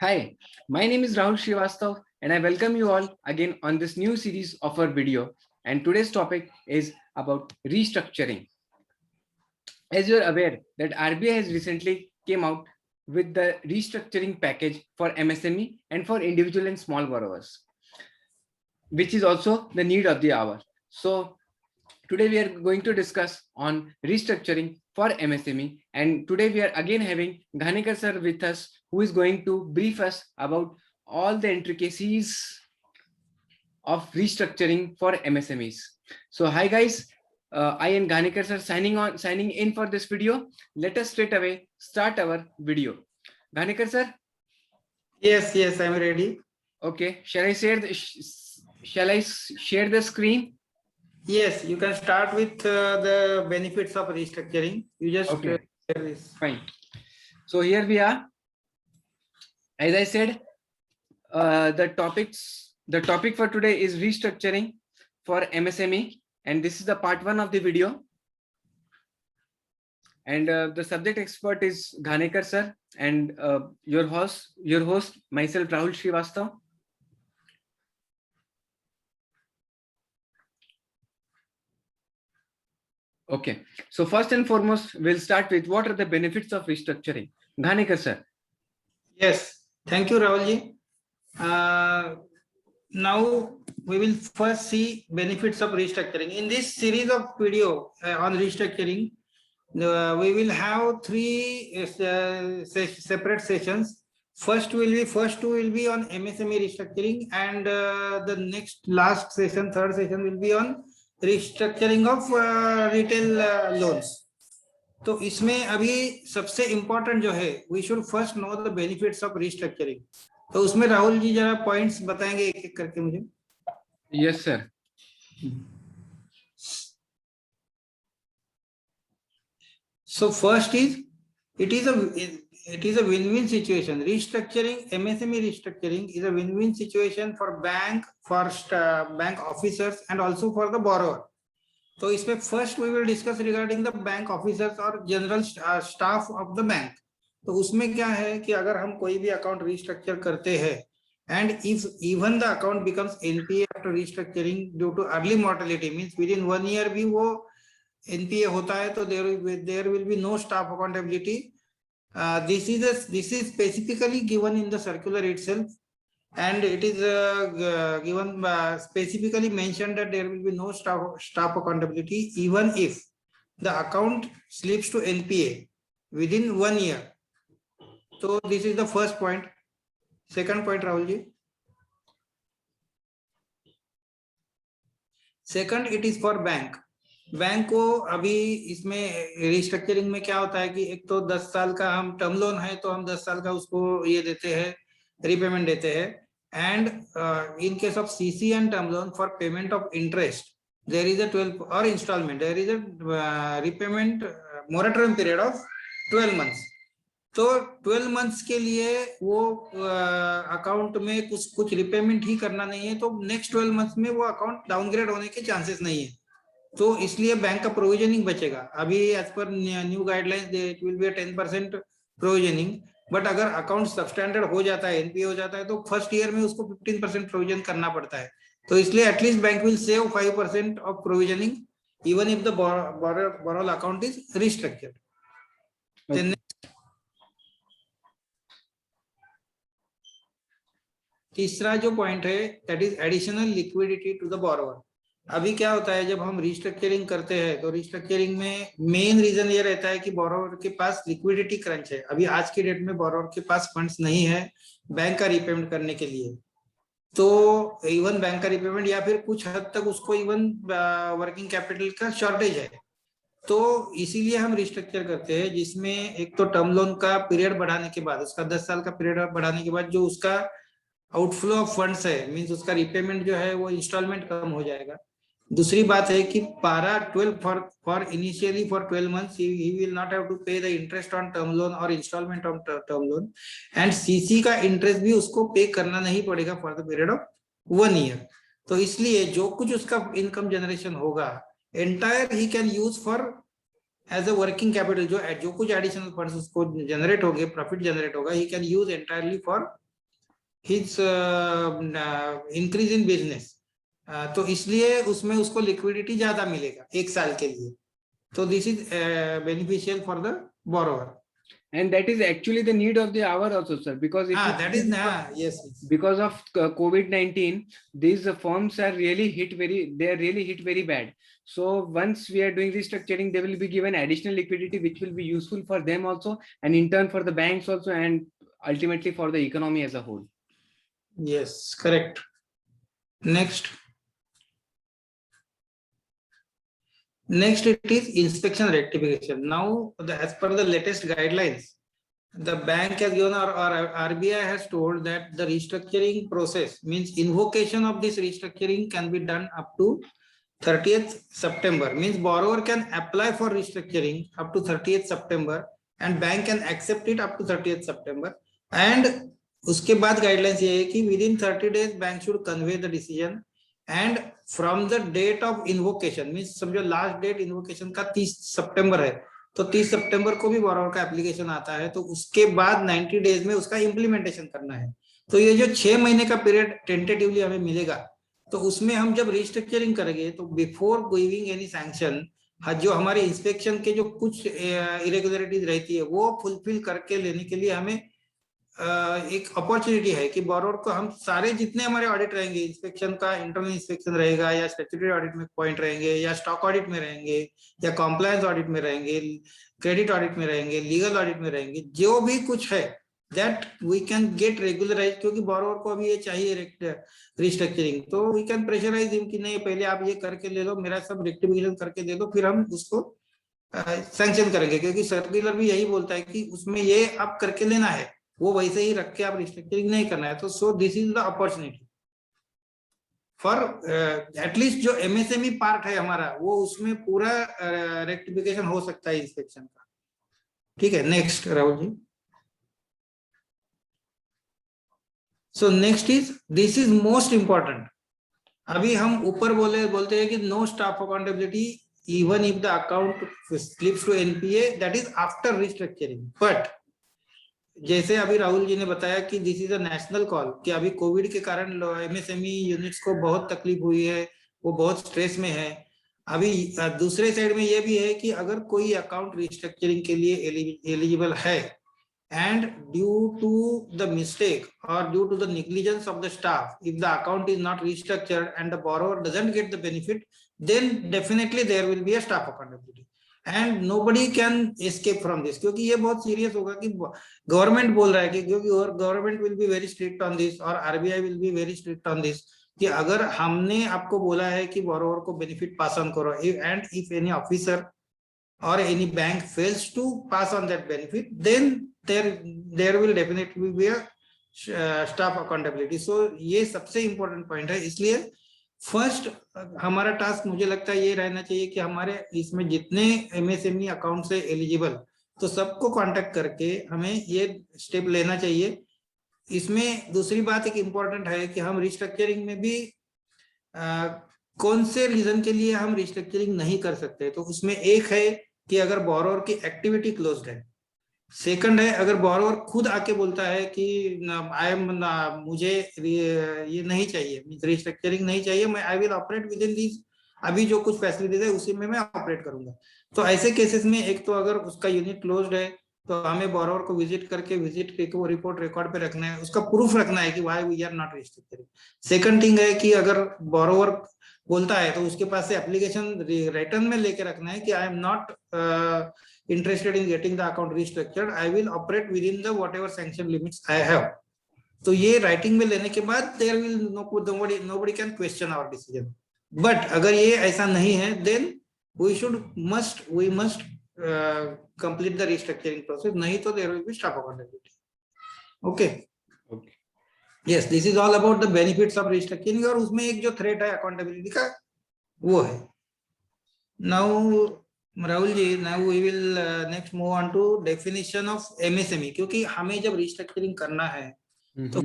Hi, my name is Rahul Srivastav and I welcome you all again on this new series of our video. And today's topic is about restructuring. As you're aware that RBI has recently came out with the restructuring package for MSME and for individual and small borrowers, which is also the need of the hour. So today we are going to discuss on restructuring for MSME, and today we are again having Ghanekar sir with us, who is going to brief us about all the intricacies of restructuring for MSMEs. So hi guys, I am Ghanekar sir signing in for this video. Let us straight away start our video. Ghanekar sir. Yes, I'm ready. Okay, shall I share the screen? Yes, you can start with the benefits of restructuring. You just okay. Share this. Fine. So here we are. As I said, the topic for today is restructuring for MSME, and this is the part 1 of the video. And the subject expert is Ghanekar sir, and your host myself, Rahul Srivastav. Okay, so first and foremost, we'll start with what are the benefits of restructuring. Ghanekar sir. Yes, thank you, Rahulji. Now we will first see benefits of restructuring. In this series of video on restructuring, we will have three separate sessions. First two will be on MSME restructuring, and the last session, third session, will be on restructuring of retail loans. तो इसमें अभी सबसे important जो है, we should first know the benefits of restructuring. तो उसमें राहुल जी जरा points बताएंगे एक एक करके मुझे. Yes sir. So first is it is a win-win situation. Restructuring, MSME restructuring is a win-win situation for bank officers and also for the borrower. तो इसमें first we will discuss regarding the bank officers और general staff of the bank. तो उसमें क्या है कि अगर हम कोई भी अकाउंट रिस्ट्रक्चर करते हैं and if even the account becomes NPA after restructuring due to early mortality, means within 1 year भी वो एनपीए होता है, तो there will be no staff accountability. This is specifically given in the circular itself. And it is given specifically mentioned that there will be no staff accountability even if the account slips to NPA within 1 year. So this is the first point. Second point, Rahul ji. Second, it is for bank. Bank को अभी इसमें restructuring में क्या होता है कि एक तो 10 साल का हम टर्म लोन है, तो हम 10 साल का उसको ये देते हैं, repayment देते हैं. And in case of CC and term loan, for payment of interest, there is a 12 or installment, there is a repayment moratorium period of 12 months. तो 12 months के लिए वो अकाउंट में कुछ रिपेमेंट ही करना नहीं है, तो नेक्स्ट 12 months में वो अकाउंट डाउनग्रेड होने के चांसेस नहीं है. तो इसलिए बैंक का प्रोविजनिंग बचेगा. अभी as per new guidelines it will be 10% provisioning. But अगर अकाउंट सबस्टैंडर्ड हो जाता है, एनपीए हो जाता है, तो फर्स्ट ईयर में उसको 15% प्रोविजन करना पड़ता है. तो इसलिए at least bank will save 5% of provisioning even if the borrower account is restructured. तीसरा जो पॉइंट है, that is additional liquidity to the borrower. अभी क्या होता है, जब हम रिस्ट्रक्चरिंग करते हैं तो रिस्ट्रक्चरिंग में मेन रीजन ये रहता है कि बोरोवर के पास लिक्विडिटी क्रंच है. अभी आज के डेट में बोरोवर के पास फंड्स नहीं है बैंक का रिपेमेंट करने के लिए. तो इवन बैंक का रिपेमेंट या फिर कुछ हद तक उसको इवन वर्किंग कैपिटल का शॉर्टेज है. तो इसीलिए हम रिस्ट्रक्चर करते हैं, जिसमें एक तो टर्म लोन का पीरियड बढ़ाने के बाद, उसका 10 साल का पीरियड बढ़ाने के बाद जो उसका आउटफ्लो ऑफ फंड्स है, मींस उसका रिपेमेंट जो है वो इंस्टॉलमेंट कम हो जाएगा. दूसरी बात है कि para 12 for initially for 12 months he will not have to pay the interest on term loan और installment on term loan, and CC का इंटरेस्ट भी उसको पे करना नहीं पड़ेगा for the period of 1 year. तो इसलिए जो कुछ उसका इनकम जनरेशन होगा entire he can use for as a working capital. जो कुछ एडिशनल फंड्स उसको जनरेट होंगे, प्रॉफिट जनरेट होगा, he can use entirely for his increase in business, तो इसलिए उसमें उसको लिक्विडिटी ज्यादा मिलेगा 1 साल के लिए. तो this is beneficial for the borrower. And that is actually the need of the hour also, sir, because if you That is yes. because of COVID-19, these firms are really hit very bad. So once we are doing restructuring, they will be given additional liquidity, which will be useful for them also, and in turn for the banks also, and ultimately for the economy as a whole. Yes, correct. Next it is inspection rectification. Now, as per the latest guidelines, the bank has given, or RBI has told that the restructuring process, means invocation of this restructuring, can be done up to 30th September. Means borrower can apply for restructuring up to 30th September and bank can accept it up to 30th September. And उसके बाद guidelines ये है कि within 30 days bank should convey the decision, and from the date of invocation, means समझो last date invocation का 30 सितंबर है, तो 30 सितंबर को भी बोरोवर का एप्लीकेशन आता है, तो उसके बाद 90 डेज में उसका इम्प्लीमेंटेशन करना है. तो ये जो 6 महीने का पीरियड टेंटेटिवली हमें मिलेगा, तो उसमें हम जब रिस्ट्रक्चरिंग करेंगे तो बिफोर गिविंग एनी सैंक्शन, जो हमारे इंस्पेक्शन के जो कुछ इरेगुलरिटीज रहती है वो फुलफिल करके लेने के लिए हमें एक अपॉर्चुनिटी है कि बोरोवर को हम सारे जितने हमारे ऑडिट रहेंगे, इंस्पेक्शन का इंटरनल इंस्पेक्शन रहेगा, या स्टैट्यूटरी ऑडिट में पॉइंट रहेंगे, या स्टॉक ऑडिट में रहेंगे, या कॉम्प्लायंस ऑडिट में रहेंगे, क्रेडिट ऑडिट में रहेंगे, लीगल ऑडिट में रहेंगे, जो भी कुछ है that we can get regularized, क्योंकि बोरोवर को अभी ये चाहिए रिस्ट्रक्चरिंग, तो we can pressurize him कि नहीं पहले आप ये करके ले लो, मेरा सब रेक्टिफिकेशन करके दे दो, फिर हम उसको सैंक्शन करेंगे, क्योंकि सर्कुलर भी यही बोलता है कि उसमें ये आप करके लेना है, वो वैसे ही रख के आप रिस्ट्रक्चरिंग नहीं करना है. तो so this is the opportunity for at least जो एमएसएमई पार्ट है हमारा, वो उसमें पूरा रेक्टिफिकेशन हो सकता है इंस्पेक्शन का. ठीक है, next Rahul ji. So next is, this is most important. अभी हम ऊपर बोलते हैं कि no staff accountability even if the account slips to NPA, that is after restructuring. But जैसे अभी राहुल जी ने बताया कि this is a national call, कि अभी कोविड के कारण एमएसएमई यूनिट्स को बहुत तकलीफ हुई है, वो बहुत स्ट्रेस में है. अभी दूसरे साइड में ये भी है कि अगर कोई अकाउंट रिस्ट्रक्चरिंग के लिए एलिजिबल है, and due to the mistake or due to the negligence of the staff, if the account is not restructured and the borrower doesn't get the benefit, then definitely there will be a staff accountability and nobody can escape from this. क्योंकि ये बहुत serious होगा कि government बोल रहा है कि, क्योंकि government will be very strict on this और RBI will be very strict on this, कि अगर हमने आपको बोला है कि बोरोवर को बेनिफिट पास ऑन करो, and if any officer or any bank fails to pass on that benefit, then there will definitely be a staff accountability. So ये सबसे important point है. इसलिए फर्स्ट हमारा टास्क मुझे लगता है ये रहना चाहिए कि हमारे इसमें जितने एमएसएमई अकाउंट से एलिजिबल, तो सबको कांटेक्ट करके हमें ये स्टेप लेना चाहिए. इसमें दूसरी बात एक इम्पोर्टेंट है कि हम रिस्ट्रक्चरिंग में भी कौन से रीजन के लिए हम रिस्ट्रक्चरिंग नहीं कर सकते. तो उसमें एक है कि अगर बोरोवर की एक्टिविटी क्लोज्ड है. सेकंड है अगर बोरोवर खुद आके बोलता है कि मुझे ये नहीं चाहिए, रिस्ट्रक्चरिंग नहीं चाहिए, मैं आई will operate with in this, अभी जो कुछ फैसिलिटीज है उसी में मैं ऑपरेट करूंगा. तो ऐसे केसेस में एक तो अगर उसका यूनिट क्लोज्ड है तो हमें बोरोवर को विजिट करके रिपोर्ट रिकॉर्ड पे रखना है, उसका प्रूफ रखना है कि why we are not restructuring. Second thing है कि अगर बोरोवर बोलता है तो उसके पास से एप्लीकेशन रिटर्न में लेके रखना है कि I am not interested in getting the account restructured, I will operate within the whatever sanction limits I have. तो ये राइटिंग में लेने के बाद there will nobody can question our decision. But अगर ये ऐसा नहीं है, then we must complete the restructuring process, नहीं तो there will be staff accountability. Okay, yes, this is all about the benefits of restructuring. और उसमें एक जो थ्रेट है अकाउंटेबिलिटी का वो है. Now Rahul ji, now we will next move on to definition of MSME, क्योंकि हमें जब रिस्ट्रक्चरिंग करना है तो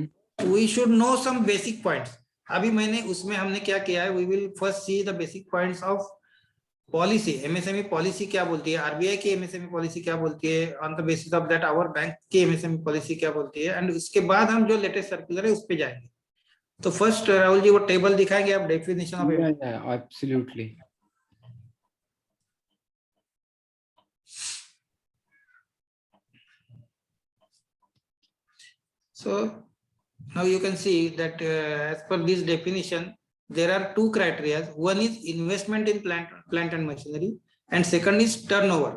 we should know some basic points. अभी मैंने उसमें हमने क्या किया है, we will first see the basic points of policy, MSME policy क्या बोलती है, आरबीआई की एमएसएमई पॉलिसी क्या बोलती है, on the basis of that our bank की एमएसएमई पॉलिसी क्या बोलती है, एंड उसके बाद हम जो लेटेस्ट सर्कुलर है उस पे जाएंगे। तो फर्स्ट राहुल जी वो टेबल दिखाएंगे आप, definition of Yeah, absolutely. So now you can see that as per this definition, there are two criteria. One is investment in plant and machinery, and second is turnover.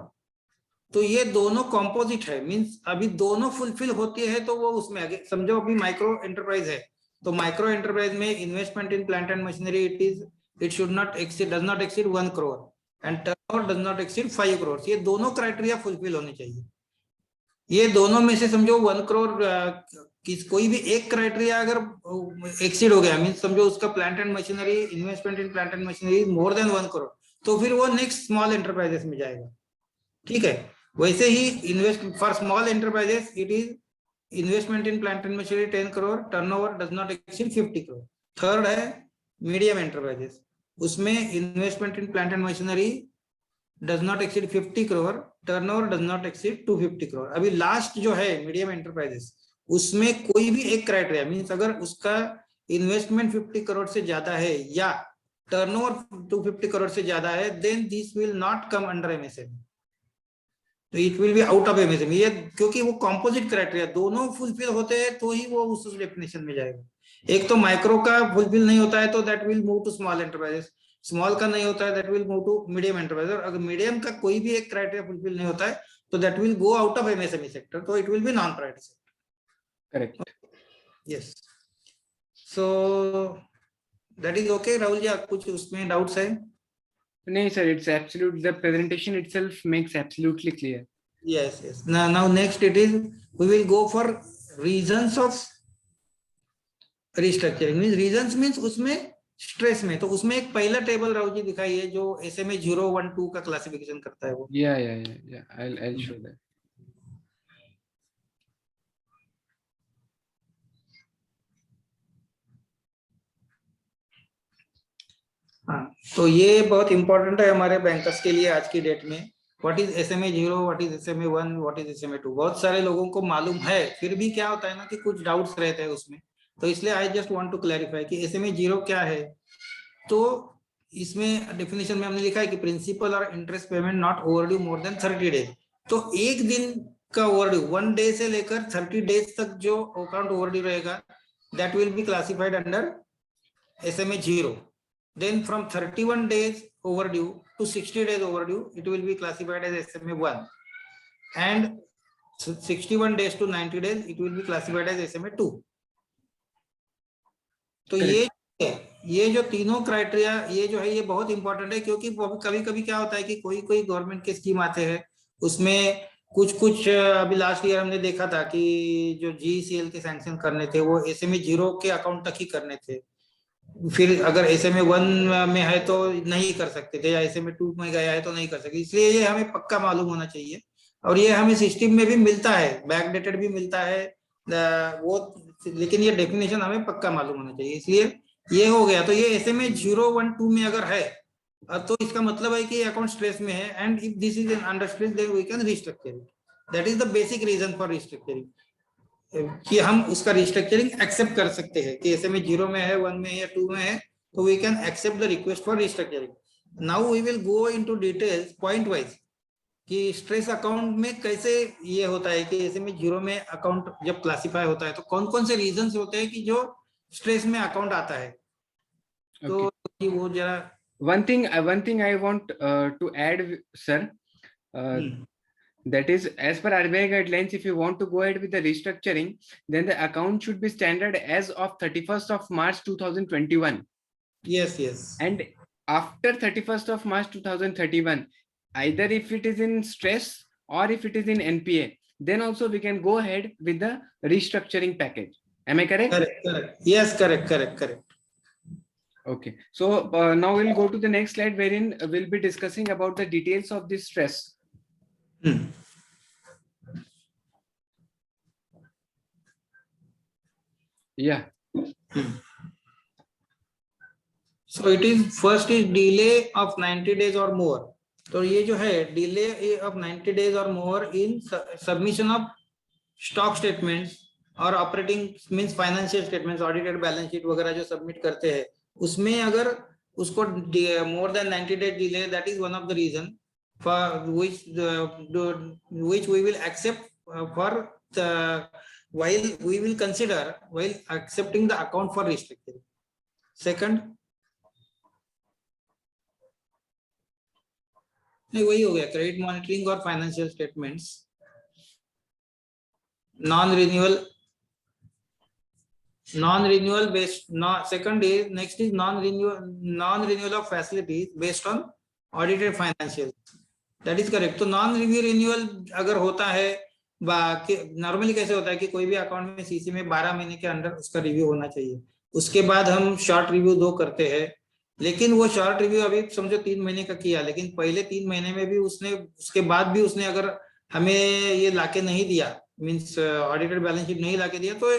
तो ये दोनों composite है, means अभी दोनों fulfil होती है तो वो उसमें आगे समझो। अभी माइक्रो एंटरप्राइज है तो माइक्रो एंटरप्राइज में investment in plant and machinery it should not exceed, does not exceed 1 crore and turnover does not exceed 5 crore. ये दोनों क्राइटेरिया फुलफिल होने चाहिए। ये दोनों में से समझो 1 करोड़ कोई भी एक क्राइटेरिया अगर एक्सीड हो गया, मीन समझो उसका plant and machinery, investment in plant and machinery more than 1 crore, तो फिर वो नेक्स्ट स्मॉल एंटरप्राइजेस में जाएगा। ठीक है, वैसे ही invest for small enterprises it is investment in plant and machinery 10 crore, turnover does not exceed 50 crore. Third है मीडियम एंटरप्राइजेस, उसमें investment in plant and machinery does not exceed 50 crore, turnover does not exceed 250 crore. अभी last जो है medium enterprises, उसमें कोई भी एक criteria, means अगर उसका इन्वेस्टमेंट 50 करोड़ से ज्यादा है या टर्नओवर 250 करोड़ से ज्यादा है, then this will not come under MSME, तो it will be out of MSME. ये क्योंकि वो कॉम्पोजिट क्राइटेरिया दोनों फुलफिल होते हैं तो ही वो उस डेफिनेशन में जाएगा। एक तो माइक्रो का फुलफिल नहीं होता है तो that will move to small enterprises, small का नहीं होता है that will move to medium enterprises, अगर मीडियम का कोई भी एक क्राइटेरिया फुलफिल नहीं होता है तो that will go out of MSME sector, तो it will be non priority sector. Correct. Yes, so that is okay. Rahul ji आप कुछ उसमें डाउट्स है? No, sir, it's absolute. The presentation itself makes absolutely clear. Yes, yes. Now next it is we will go for reasons of restructuring. Means reasons means उसमें stress में, तो उसमें एक पहला टेबल राहुल जी दिखाइए जो एसएमए 0, 1, 2 का क्लासिफिकेशन करता है वो। Yeah. I'll show that. हाँ, तो ये बहुत इंपॉर्टेंट है हमारे बैंकर्स के लिए आज की डेट में। What is SMA 0, what is SMA 1, what is SMA 2, बहुत सारे लोगों को मालूम है, फिर भी क्या होता है ना कि कुछ डाउट्स रहते हैं उसमें, तो इसलिए I just want to clarify कि एसएमए 0 क्या है। तो इसमें डेफिनेशन में हमने लिखा है कि प्रिंसिपल और interest payment not overdue more than 30 days. तो एक दिन का ओवरड्यू 1 डे से लेकर 30 डेज तक जो अकाउंट ओवरड्यू रहेगा that will be classified under SMA 0। Then from 31 days overdue to 60 days overdue, it will be classified as SMA 1, and 61 days to 90 days, it will be classified as SMA 2. तो ये जो तीनों criteria ये जो है ये बहुत इंपॉर्टेंट है, क्योंकि कभी कभी क्या होता है कि कोई कोई गवर्नमेंट के स्कीम आते हैं उसमें कुछ अभी लास्ट ईयर हमने देखा था कि जो जीसीएल के सैंक्शन करने थे वो एसएमए 0 के अकाउंट तक ही करने थे, फिर अगर एसएमए 1 में है तो नहीं कर सकते थे, या एसएमए 2 में गया है तो नहीं कर सकते। इसलिए ये हमें पक्का मालूम होना चाहिए, और ये हमें सिस्टम में भी मिलता है, बैकडेटेड भी मिलता है वो, लेकिन ये डेफिनेशन हमें पक्का मालूम होना चाहिए। इसलिए ये हो गया, तो ये एसएमए 0, 1, 2 में अगर है तो इसका मतलब है कि अकाउंट स्ट्रेस में है, and if this is under stress then we can restructure it. That is the basic reason for restructuring, कि हम उसका रिस्ट्रक्चरिंग एक्सेप्ट कर सकते हैं कि एसएमए 0 में है, 1 में है या 2 में है, तो we can accept the request for restructuring. Now we will go into details point wise कि स्ट्रेस अकाउंट में कैसे ये होता है कि एसएमए 0 में अकाउंट जब क्लासिफाई होता है तो कौन कौन से रीजंस होते हैं कि जो स्ट्रेस में अकाउंट आता है। तो वो जरा one thing I want to add, sir, that is, as per RBI guidelines, if you want to go ahead with the restructuring, then the account should be standard as of 31st of March 2021. Yes. And after 31st of March 2031, either if it is in stress or if it is in NPA, then also we can go ahead with the restructuring package. Am I correct? Correct. Yes, correct. Okay, so now we'll go to the next slide, wherein we'll be discussing about the details of this stress. Yeah. So it is first is delay of 90 days or more. तो ये जो है delay of 90 days or more in submission of stock statements और operating means financial statements, audited balance sheet वगैरह जो submit करते हैं, उसमें अगर उसको more than 90 days delay, that is one of the reason for which we will accept for the, while we will consider while accepting the account for restructuring. Second, नहीं वही हो गया, क्रेडिट मॉनिटरिंग और financial statements, non renewal based, second is next is non renewal of facilities based on audited financial, that is correct. तो non review renewal अगर होता है, normally कैसे होता है कि कोई भी अकाउंट में सीसी में 12 महीने के अंदर उसका रिव्यू होना चाहिए, उसके बाद हम शॉर्ट रिव्यू 2 करते हैं. लेकिन वो शॉर्ट रिव्यू अभी समझो 3 महीने का किया, लेकिन पहले 3 महीने में भी उसने, उसके बाद भी उसने अगर हमें ये लाके नहीं दिया, मींस ऑडिटेड बैलेंस शीट नहीं लाके दिया, तो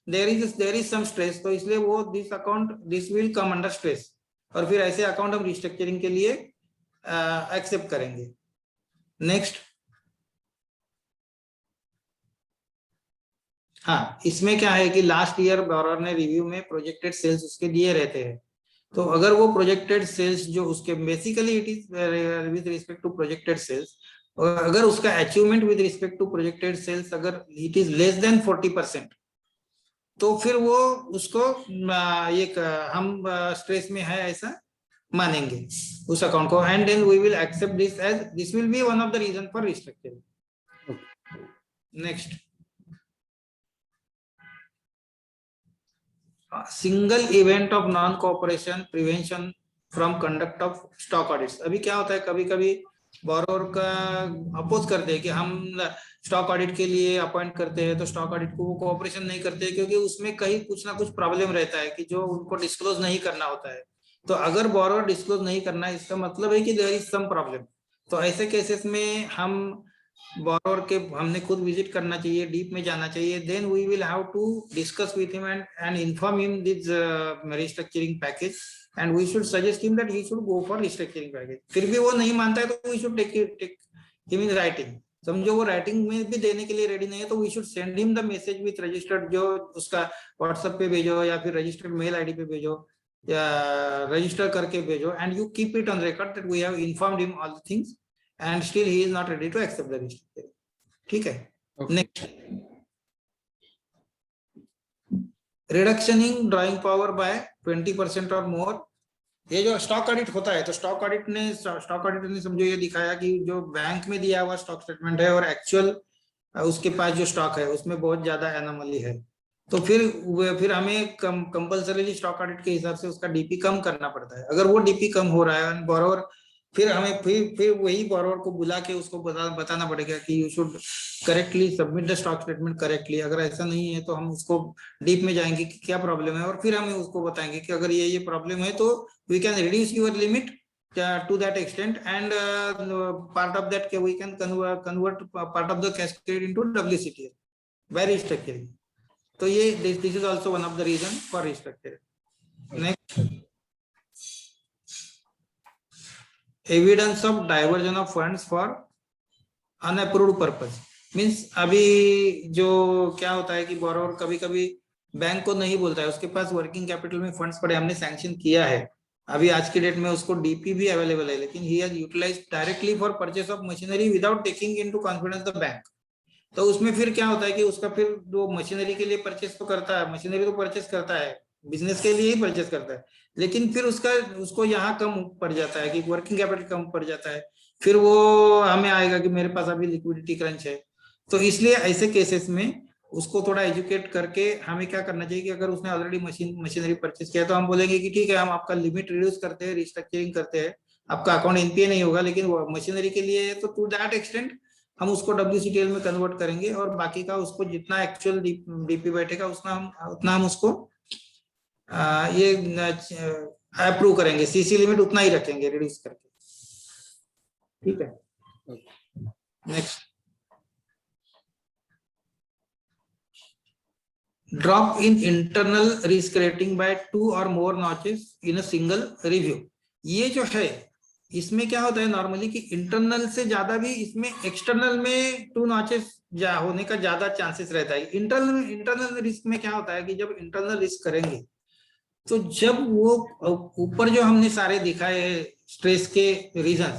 देयर इज सम स्ट्रेस. तो इसलिए वो this will come under stress, और फिर ऐसे अकाउंट हम रिस्ट्रक्चरिंग के लिए एक्सेप्ट करेंगे. नेक्स्ट, हाँ, इसमें क्या है कि लास्ट ईयर बोरोवर ने रिव्यू में प्रोजेक्टेड सेल्स उसके दिए रहते हैं. तो अगर वो प्रोजेक्टेड सेल्स जो उसके basically it is with respect to projected sales, अगर उसका achievement with respect to projected sales अगर इट इज लेस देन 40%, तो फिर वो उसको एक हम स्ट्रेस में है ऐसा मानेंगे उस अकाउंट को, and then we will accept this as this will be one of the reason for restructuring. Next, single event of non cooperation prevention from conduct of stock audits. अभी क्या होता है, कभी कभी बोरोवर का अपोज करते हैं कि हम स्टॉक ऑडिट के लिए अपॉइंट करते हैं, तो स्टॉक ऑडिट को वो कोऑपरेशन नहीं करते क्योंकि उसमें कहीं कुछ ना कुछ प्रॉब्लम रहता है कि जो उनको डिस्क्लोज नहीं करना होता है. तो अगर बोरोवर डिस्क्लोज नहीं करना है, इसका मतलब है कि देयर इज सम प्रॉब्लम. तो ऐसे केसेस में हम बोरोवर के हमने खुद विजिट करना चाहिए, डीप में जाना चाहिए. Then we will have to discuss with him and inform him this restructuring package, and we should suggest him that he should go for restructuring package. फिर भी वो नहीं मानता है तो we should take him in writing. समझो वो writing में भी देने के लिए रेडी नहीं है, तो we should send him the message with registered, जो उसका व्हाट्सएप पे भेजो या फिर रजिस्टर्ड मेल आईडी पे भेजो या रजिस्टर करके भेजो, and you keep it on record that we have informed him all the things and still he is not ready to accept the restructuring. ठीक है. Next, reduction in drawing power by 20% or more. ये जो stock audit होता है, तो stock auditor ने समझो ये दिखाया कि जो बैंक में दिया हुआ स्टॉक स्टेटमेंट है और एक्चुअल उसके पास जो स्टॉक है उसमें बहुत ज्यादा एनोमली है, तो फिर हमें कंपल्सरीली स्टॉक ऑडिट के हिसाब से उसका डीपी कम करना पड़ता है. अगर वो डीपी कम हो रहा है बोरोवर, फिर हमें फिर वही बोरोवर को बुला के उसको बताना पड़ेगा कि you should correctly submit the stock statement correctly. अगर ऐसा नहीं है तो हम उसको डीप में जाएंगे कि क्या प्रॉब्लम है, और फिर हमें उसको बताएंगे कि अगर ये प्रॉब्लम है तो we can reduce your limit to that extent, and part of that we can convert part of the cascade into WCTL by restructuring. So this is also one of the reason for restructuring. Next, evidence of diversion of funds for unapproved purpose. Means अभी जो क्या होता है कि borrower कभी कभी bank को नहीं बोलता है, उसके पास वर्किंग कैपिटल में फंड्स पड़े, हमने सैंक्शन किया है, अभी आज की डेट में उसको डीपी भी अवेलेबल है, लेकिन he has utilised directly for purchase of machinery without taking into confidence the bank. तो उसमें फिर क्या होता है कि उसका फिर वो मशीनरी के लिए परचेस तो करता है, मशीनरी तो परचेस करता है, बिजनेस के लिए ही परचेस करता है, लेकिन फिर उसको यहाँ कम पड़ जाता है कि वर्किंग कैपिटल कम पड़ जाता है, फिर वो हमें आएगा कि मेरे पास अभी लिक्विडिटी क्रंच है. तो इसलिए ऐसे केसेस में उसको थोड़ा एजुकेट करके हमें क्या करना चाहिए कि अगर उसने ऑलरेडी मशीनरी परचेस किया तो हम बोलेंगे कि ठीक है, हम आपका लिमिट रिड्यूस करते हैं, रिस्ट्रक्चरिंग करते हैं, आपका अकाउंट एनपीए नहीं होगा, लेकिन मशीनरी के लिए तो टू दैट एक्सटेंट हम उसको WCTL में कन्वर्ट करेंगे, और बाकी का उसको जितना एक्चुअल डीपी बैठेगा उतना हम उसको ये अप्रूव करेंगे, सीसी लिमिट उतना ही रखेंगे रिड्यूस करके. ठीक है. Next, drop in internal risk rating by 2 or more notches in a single review. ये जो है इसमें क्या होता है नॉर्मली कि इंटरनल से ज्यादा भी इसमें एक्सटर्नल में 2 नॉचेस होने का ज्यादा चांसेस रहता है. इंटरनल रिस्क में क्या होता है कि जब इंटरनल रिस्क करेंगे तो जब वो ऊपर जो हमने सारे दिखाए हैं स्ट्रेस के रीजन,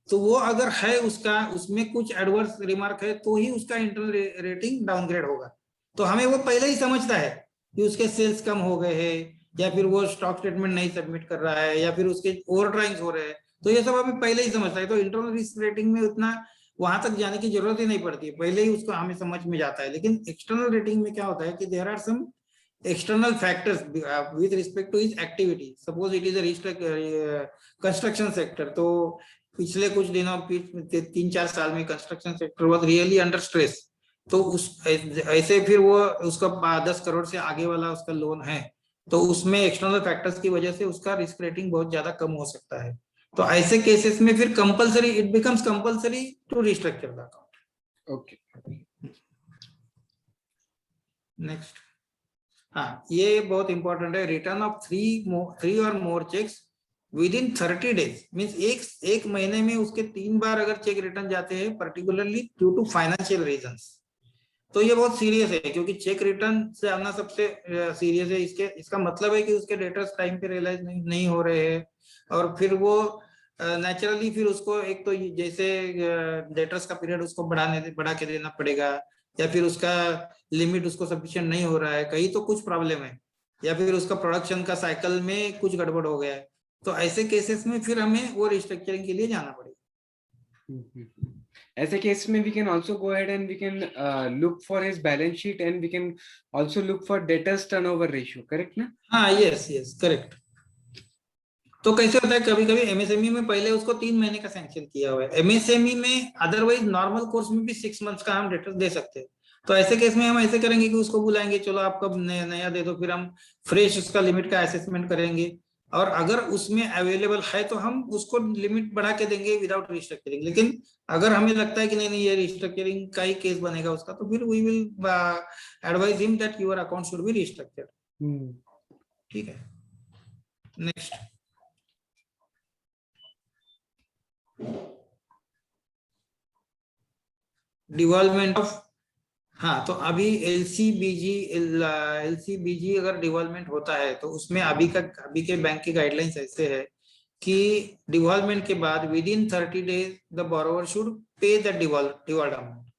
तो वो अगर है उसका उसमें कुछ एडवर्स रिमार्क है तो ही उसका इंटरनल रेटिंग डाउनग्रेड होगा. तो हमें वो पहले ही समझता है कि उसके सेल्स कम हो गए हैं या फिर वो स्टॉक स्टेटमेंट नहीं सबमिट कर रहा है या फिर उसके ओवर ड्राइंग्स हो रहे हैं, तो ये सब हमें पहले ही समझता है. तो इंटरनल रिस्क रेटिंग में उतना वहां तक जाने की जरूरत ही नहीं पड़ती है, पहले ही उसको हमें समझ में जाता है. लेकिन एक्सटर्नल रेटिंग में क्या होता है कि there are some external factors with respect to his activity. Suppose it is a construction sector, तो पिछले कुछ दिनों 3-4 साल में construction sector was really under stress, तो उस ऐसे फिर वो उसका 10 करोड़ से आगे वाला उसका लोन है, तो उसमें एक्सटर्नल फैक्टर्स की वजह से उसका रिस्क रेटिंग बहुत ज्यादा कम हो सकता है. तो ऐसे केसेस में फिर compulsory it becomes compulsory to restructure the account. Okay. Next, हाँ ये बहुत इंपॉर्टेंट है. रिटर्न ऑफ 3 और more cheques within 30 days means एक महीने में उसके 3 बार अगर चेक रिटर्न जाते हैं particularly due to financial reasons, तो ये बहुत सीरियस है क्योंकि चेक रिटर्न से आना सबसे सीरियस है. इसका मतलब है कि उसके डेटर्स टाइम पे रियलाइज नहीं हो रहे हैं और फिर वो नेचुरली फिर उसको एक तो जैसे डेटर्स का पीरियड उसको बढ़ा के देना पड़ेगा या फिर उसका लिमिट उसको सफिशिएंट नहीं हो रहा है, कहीं तो कुछ प्रॉब्लम है या फिर उसका प्रोडक्शन का साइकिल में कुछ गड़बड़ हो गया है, तो ऐसे केसेस में फिर हमें वो रिस्ट्रक्चरिंग के लिए जाना पड़ेगा. ऐसे केस में we can also go ahead and we can look for his balance sheet and we can also look for debtors turnover ratio, correct ना? हाँ यस करेक्ट. तो कैसे होता है कभी कभी एमएसएमई में पहले उसको 3 महीने का सैंक्शन किया हुआ है, एमएसएमई में अदरवाइज नॉर्मल कोर्स में भी 6 मंथ्स का हम डेटर्स दे सकते हैं. तो ऐसे केस में हम ऐसे करेंगे कि उसको बुलाएंगे, चलो आप कब नया दे दो, फिर हम फ्रेश उसका लिमिट का असेसमेंट करेंगे और अगर उसमें अवेलेबल है तो हम उसको लिमिट बढ़ा के देंगे विदाउट रिस्ट्रक्चरिंग. लेकिन अगर हमें लगता है कि नहीं ये रिस्ट्रक्चरिंग का ही केस बनेगा उसका, तो फिर we will advise him that your account should be restructured. ठीक है. नेक्स्ट, डिवॉल्वमेंट ऑफ, हाँ तो अभी एलसीबीजी अगर डिवॉल्वमेंट होता है तो उसमें अभी के बैंक की गाइडलाइंस ऐसे है कि डिवॉल्वमेंट के बाद within 30 days the borrower should pay the devolved amount.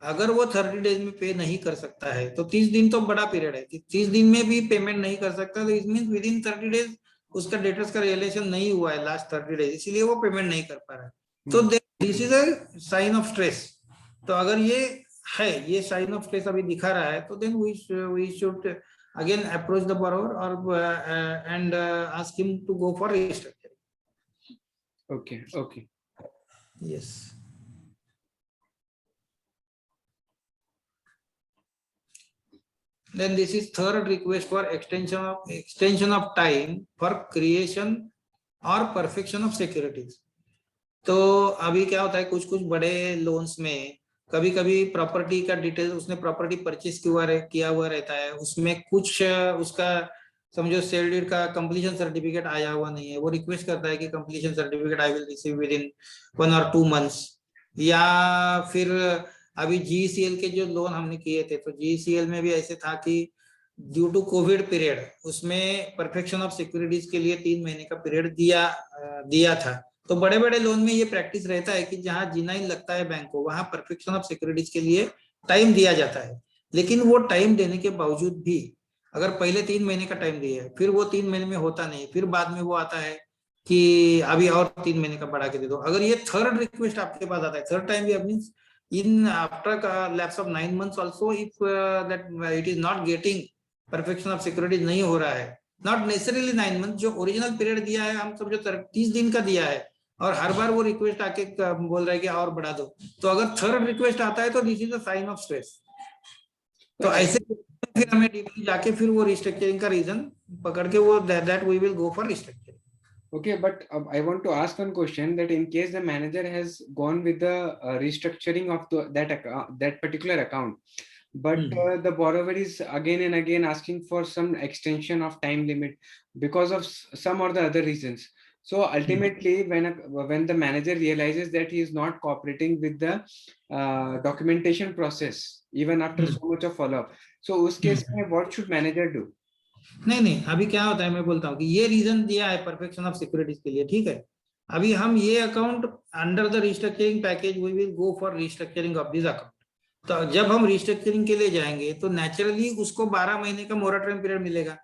अगर वो 30 डेज में पे नहीं कर सकता है तो 30 दिन तो बड़ा पीरियड है, 30 दिन में भी पेमेंट नहीं कर सकता तो it means within 30 days उसका डेटर्स का रियलाइजेशन नहीं हुआ है लास्ट 30 डेज, इसलिए वो पेमेंट नहीं कर पा रहा है. तो this is a sign of stress. तो अगर ये साइन ऑफ स्ट्रेस अभी दिखा रहा है तो then we should again approach the borrower और and ask him to go for restructuring. Okay. Yes. Then this is third request for extension of time for creation or perfection of securities. तो अभी क्या होता है कुछ बड़े loans में कभी कभी प्रॉपर्टी का डिटेल उसने प्रॉपर्टी परचेज किया हुआ रहता है, उसमें कुछ उसका समझो सेल डीड का कंप्लीशन सर्टिफिकेट आया हुआ नहीं है, वो रिक्वेस्ट करता है कि completion certificate I will receive with in 1 or 2 months. या फिर अभी जीसीएल के जो लोन हमने किए थे तो जीसीएल में भी ऐसे था कि ड्यू टू कोविड पीरियड उसमें परफेक्शन ऑफ सिक्योरिटीज के लिए 3 महीने का पीरियड दिया था. तो बड़े बड़े लोन में ये प्रैक्टिस रहता है कि जहां G9 लगता है बैंक को वहां परफेक्शन ऑफ सिक्योरिटीज के लिए टाइम दिया जाता है. लेकिन वो टाइम देने के बावजूद भी अगर पहले 3 महीने का टाइम दिया है फिर वो 3 महीने में होता नहीं, फिर बाद में वो आता है कि अभी और 3 महीने का बढ़ा के दे दो. अगर ये थर्ड रिक्वेस्ट आपके पास आता है, थर्ड टाइम भी means in after lapse of 9 months also if that it is not getting perfection of security नहीं हो रहा है, not necessarily 9 months, जो ओरिजिनल पीरियड दिया है हम समझो 30 दिन का दिया है और हर बार वो रिक्वेस्ट आके बोल रहा है कि और बढ़ा दो, तो अगर थर्ड रिक्वेस्ट आता है तो this is a sign of stress. तो ऐसे फिर हमें डीपली जाके फिर वो रिस्ट्रक्चरिंग का रीजन पकड़ के वो that we will go for restructuring. Okay, but I want to ask one question that in case the manager has gone with the restructuring of that particular account, but the borrower is again and again asking for some extension of time limit because of some or the other reasons. So ultimately, when the manager realizes that he is not cooperating with the documentation process, even after so much of follow-up, so उस case में what should manager do? नहीं, अभी क्या होता है, मैं बोलता हूँ कि ये रीजन दिया है परफेक्शन ऑफ सिक्योरिटीज के लिए, ठीक है। अभी हम ये account under the restructuring package we will go for restructuring of this account. तो जब हम रिस्ट्रक्चरिंग के लिए जाएंगे तो नेचुरली उसको 12 महीने का मोरेटोरियम पीरियड मिलेगा।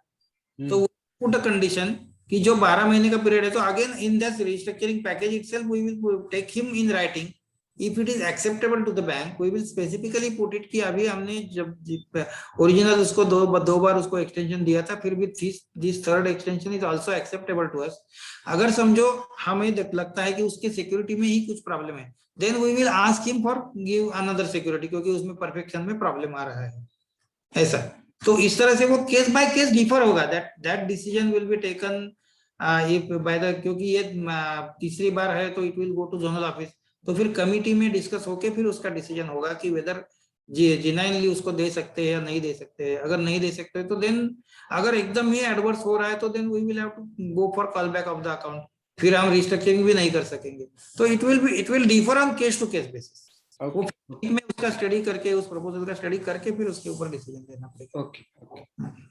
तो पुट अ कंडीशन कि जो 12 महीने का पीरियड है, तो again in this restructuring package itself we will take him in writing, if it is acceptable to the bank we will specifically put it कि अभी हमने जब ओरिजिनल उसको दो बार उसको एक्सटेंशन दिया था, फिर भी this third extension is also acceptable to us. अगर समझो हमें लगता है कि उसके सिक्योरिटी में ही कुछ प्रॉब्लम है, then we will ask him for give another security, क्योंकि उसमें परफेक्शन में प्रॉब्लम आ रहा है ऐसा। तो इस तरह से वो केस बाय केस डिफर होगा, that decision will be taken if by the, क्योंकि ये तीसरी बार है तो it will go to zonal office, तो फिर कमिटी में डिस्कस होके फिर उसका डिसीजन होगा कि वेदर जेन्युइनली उसको दे सकते हैं या नहीं दे सकते हैं। अगर नहीं दे सकते तो देन अगर एकदम ही एडवर्स हो रहा है तो then we will have to go for call back of the account, फिर हम रिस्ट्रक्चरिंग भी नहीं कर सकेंगे। तो it will differ on case to case basis. वो में उसका स्टडी करके, उस प्रपोजल का स्टडी करके फिर उसके ऊपर डिसीजन लेना पड़ेगा। Okay.